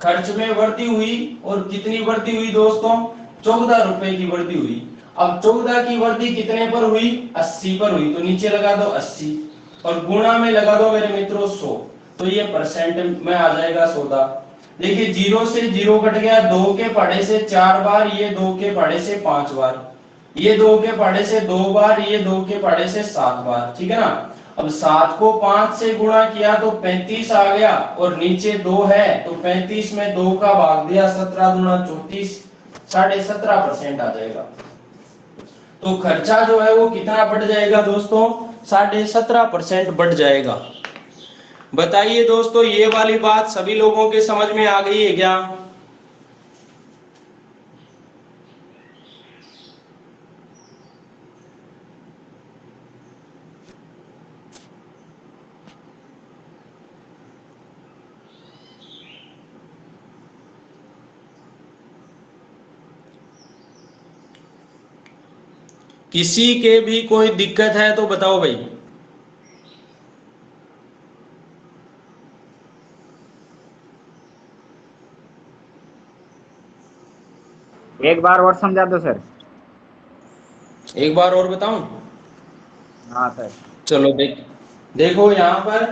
S1: खर्च में वृद्धि हुई, और कितनी वृद्धि हुई दोस्तों, 14 रुपए की वृद्धि हुई। अब 14 की वृद्धि कितने पर हुई, 80 पर हुई, तो नीचे लगा दो 80 और गुणा में लगा दो मेरे मित्रों 100, तो ये परसेंट में आ जाएगा 14। देखिए 0 से 0 कट गया, 2 के पहाड़े से 4 बार, ये 2 के पहाड़े से 5 बार, ये 2 के पहाड़े से 2 बार, ये 2 के पहाड़े से 7 बार, ठीक है ना। अब 7 को 5 से गुणा किया तो 35 आ गया, और नीचे 2 है तो 35 में 2 का भाग दिया, 17 दूना 34, 17.5% आ जाएगा। तो खर्चा जो है वो कितना बढ़ जाएगा दोस्तों, 17.5% बढ़ जाएगा। बताइए दोस्तों ये वाली बात सभी लोगों के समझ में आ गई है क्या। किसी के भी कोई दिक्कत है तो बताओ भाई।
S2: एक बार और समझा दो सर।
S1: एक बार और बताऊं,
S2: हाँ सर।
S1: चलो देखो यहाँ पर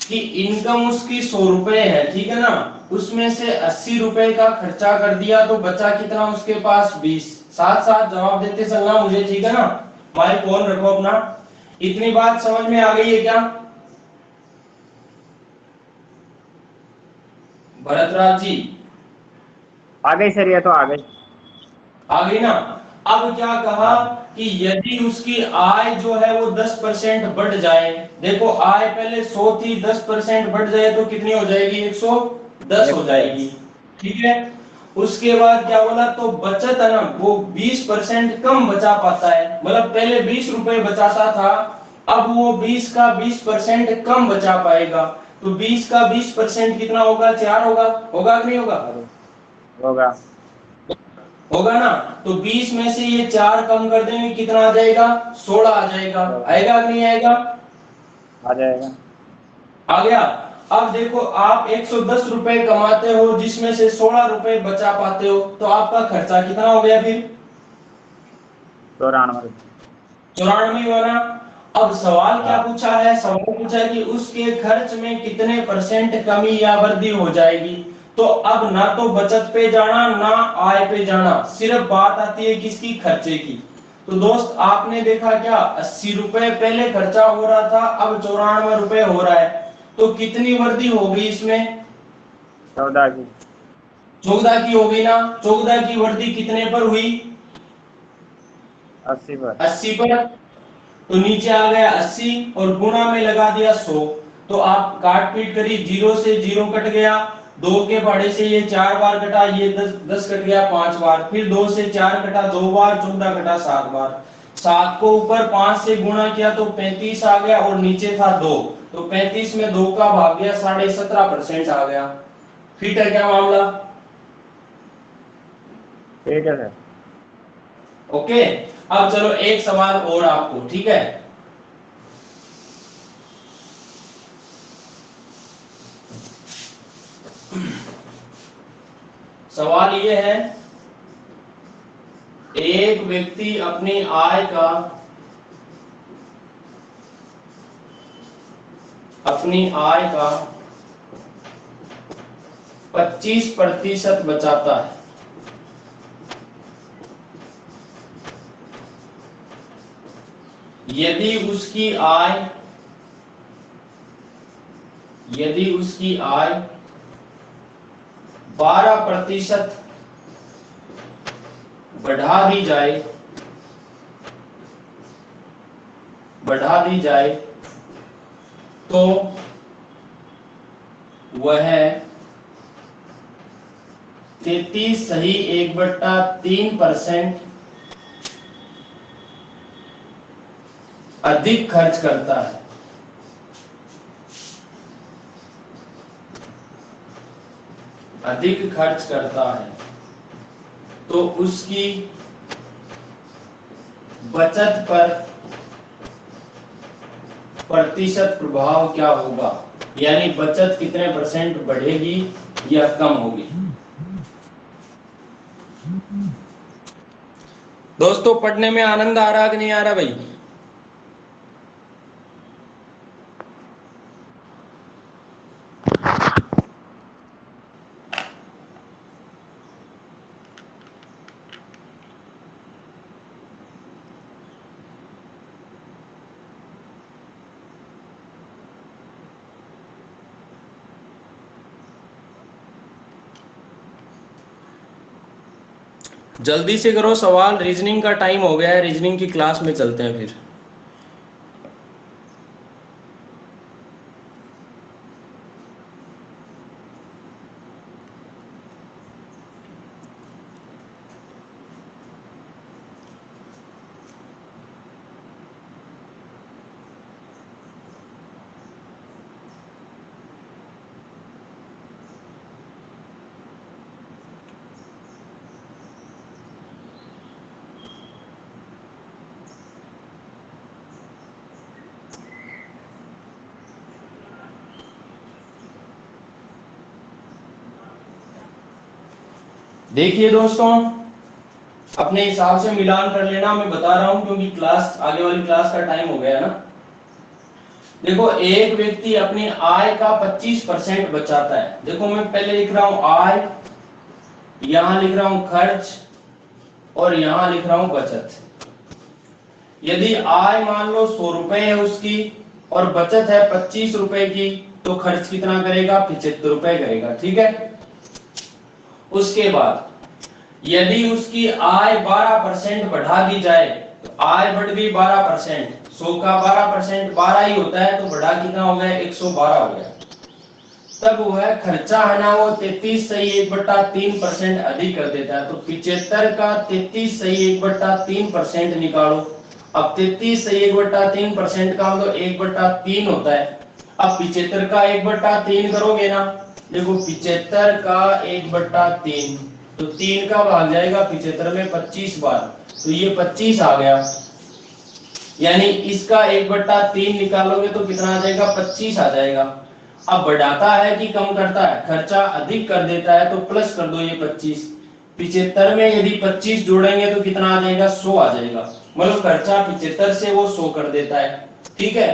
S1: कि इनकम उसकी 100 रुपए है, ठीक है ना, उसमें से 80 रुपए का खर्चा कर दिया तो बचा कितना उसके पास 20। साथ साथ जवाब देते चलना मुझे, ठीक है ना। माइक ऑन रखो अपना। इतनी बात समझ में आ गई है क्या भरतराज जी।
S2: आ गई सर, ये तो आ गई।
S1: आ गई ना। अब क्या कहा कि यदि उसकी आय जो है वो 10% बढ़ जाए, देखो आय पहले 100 थी, 10% बढ़ जाए तो कितनी हो जाएगी, 110 हो जाएगी, ठीक है। उसके बाद क्या बोला, तो बचत है ना वो 20% कम बचा पाता है, मतलब पहले 20 रुपए बचाता था, अब वो 20 का 20% कम बचा पाएगा। तो 20 का 20% कितना होगा, 4 होगा, होगा कि नहीं होगा,
S2: होगा।
S1: होगा ना। तो 20 में से ये 4 कम कर देंगे, कितना आ जाएगा, 16 आ जाएगा। आएगा कि नहीं आएगा,
S2: आ जाएगा।
S1: आ गया। अब देखो आप 110 रुपए कमाते हो जिसमें से 16 रुपए बचा पाते हो, तो आपका खर्चा कितना हो गया फिर?
S2: 94।
S1: 94 हुआ ना। अब सवाल क्या पूछा है? सवाल पूछा है कि उसके खर्च में कितने परसेंट कमी या वृद्धि हो जाएगी। तो अब ना तो बचत पे जाना ना आय पे जाना, सिर्फ बात आती है किसकी? खर्चे की। तो दोस्त आपने देखा क्या, 80 रुपए पहले खर्चा हो रहा था, अब 94 रुपए हो रहा है, तो कितनी वृद्धि हो गई इसमें?
S2: 14 की।
S1: 14 की हो गई ना। 14 की वृद्धि कितने पर हुई?
S2: 80 पर।
S1: 80 पर। तो नीचे आ गया 80 और गुणा में लगा दिया 100। तो आप काट पीट करी, 0 से 0 कट गया, 2 के पहाड़े से ये 4 बार कटा, ये 10 कट गया 5 बार, फिर 2 से 4 कटा 2 बार, 14 कटा 7 बार। 7 को ऊपर 5 से गुणा किया तो 35 आ गया और नीचे था 2, तो 35 में 2 का भाग गया 17.5% आ गया। फिट है क्या मामला?
S2: ठीक है सर।
S1: ओके। अब चलो एक सवाल और आपको, ठीक है? सवाल ये है, एक व्यक्ति अपनी आय का 25% बचाता है। यदि उसकी आय 12% बढ़ा दी जाए तो वह 33 सही 1/3% अधिक खर्च करता है। तो उसकी बचत पर प्रतिशत प्रभाव क्या होगा? यानी बचत कितने परसेंट बढ़ेगी या कम होगी? दोस्तों पढ़ने में आनंद आ रहा कि नहीं आ रहा भाई? जल्दी से करो सवाल, रीजनिंग का टाइम हो गया है, रीजनिंग की क्लास में चलते हैं फिर। देखिए दोस्तों, अपने हिसाब से मिलान कर लेना, मैं बता रहा हूं क्योंकि क्लास आगे वाली क्लास का टाइम हो गया ना। देखो एक व्यक्ति अपनी आय का 25% बचाता है। देखो मैं पहले लिख रहा हूं आय, यहां लिख रहा हूं खर्च और यहां लिख रहा हूं बचत। यदि आय मान लो 100 रुपए है उसकी और बचत है 25 रुपए की, तो खर्च कितना करेगा? 75 रुपए करेगा, ठीक है? उसके बाद यदि उसकी आय 12% बढ़ा दी जाए, तो आय बढ़ गई 12%, 100 का 12% 12 ही होता है, तो बढ़ा कितना हो गया? 112 हो गया। तब वह खर्चा है ना, वो 33 सही 1/3% अधिक कर देता है। तो 75 का 33 सही 1/3% निकालो। अब 33 सही 1/3% का मतलब 1/3 होता है। अब 75 का 1/3 करोगे ना, देखो 75 का 1/3, तो 3 का भाग जाएगा 75 में 25 बार, तो ये 25 आ गया। यानी इसका 1/3 निकालोगे तो कितना आ जाएगा? 25 आ जाएगा। अब बढ़ाता है कि कम करता है, खर्चा अधिक कर देता है तो प्लस कर दो ये 25। 75 में यदि 25 जोड़ेंगे तो कितना आ जाएगा, 100 आ जाएगा। मतलब खर्चा 75 से वो 100 कर देता है। ठीक है,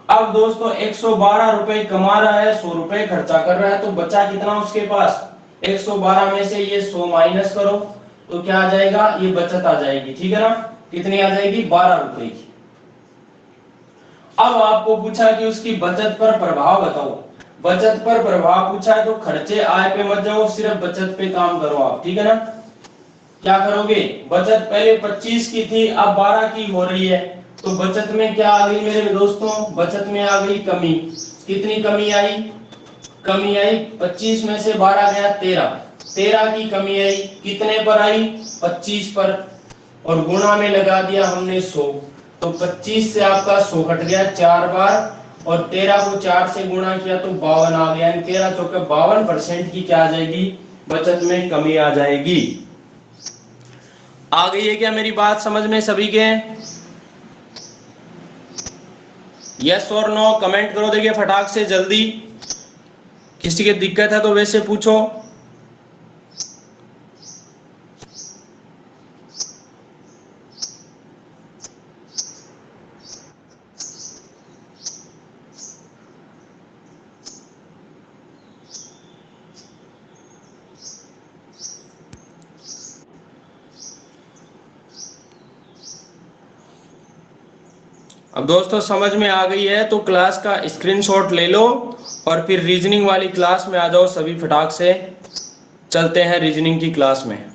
S1: अब दोस्तों 112 रुपए कमा रहा है, 100 रुपए खर्चा कर रहा है, तो बचा कितना उसके पास, 112 में से ये 100 माइनस करो तो क्या आ जाएगा, ये बचत आ जाएगी। ठीक है ना, कितनी आ जाएगी, 12 रुपए की। अब आपको पूछा कि उसकी बचत पर प्रभाव बताओ। बचत पर प्रभाव पूछा है तो खर्चे आय पे मत जाओ, सिर्फ बचत पे काम करो आप। ठीक है ना, क्या करोगे, बचत पहले 25 की थी, अब 12 की हो रही है, तो बचत में क्या आ गई मेरे दोस्तों, बचत में आ गई कमी। कितनी कमी आई, कमी आई 25 में से 12 गया 13 की कमी आई, कितने पर आई, 25 पर, और गुणा में लगा दिया हमने 100, तो 25 से आपका 100 कट गया 4 बार, और 13 को 4 से गुणा किया तो 52 आ गया। 13 चौके 52% की क्या आ जाएगी, बचत में कमी आ जाएगी। आ गई है क्या मेरी बात समझ में सभी के, यस और नो कमेंट करो, देखिए फटाक से जल्दी, किसी की दिक्कत है तो वैसे पूछो। अब दोस्तों समझ में आ गई है तो क्लास का स्क्रीनशॉट ले लो और फिर रीजनिंग वाली क्लास में आ जाओ सभी, फटाक से चलते हैं रीजनिंग की क्लास में।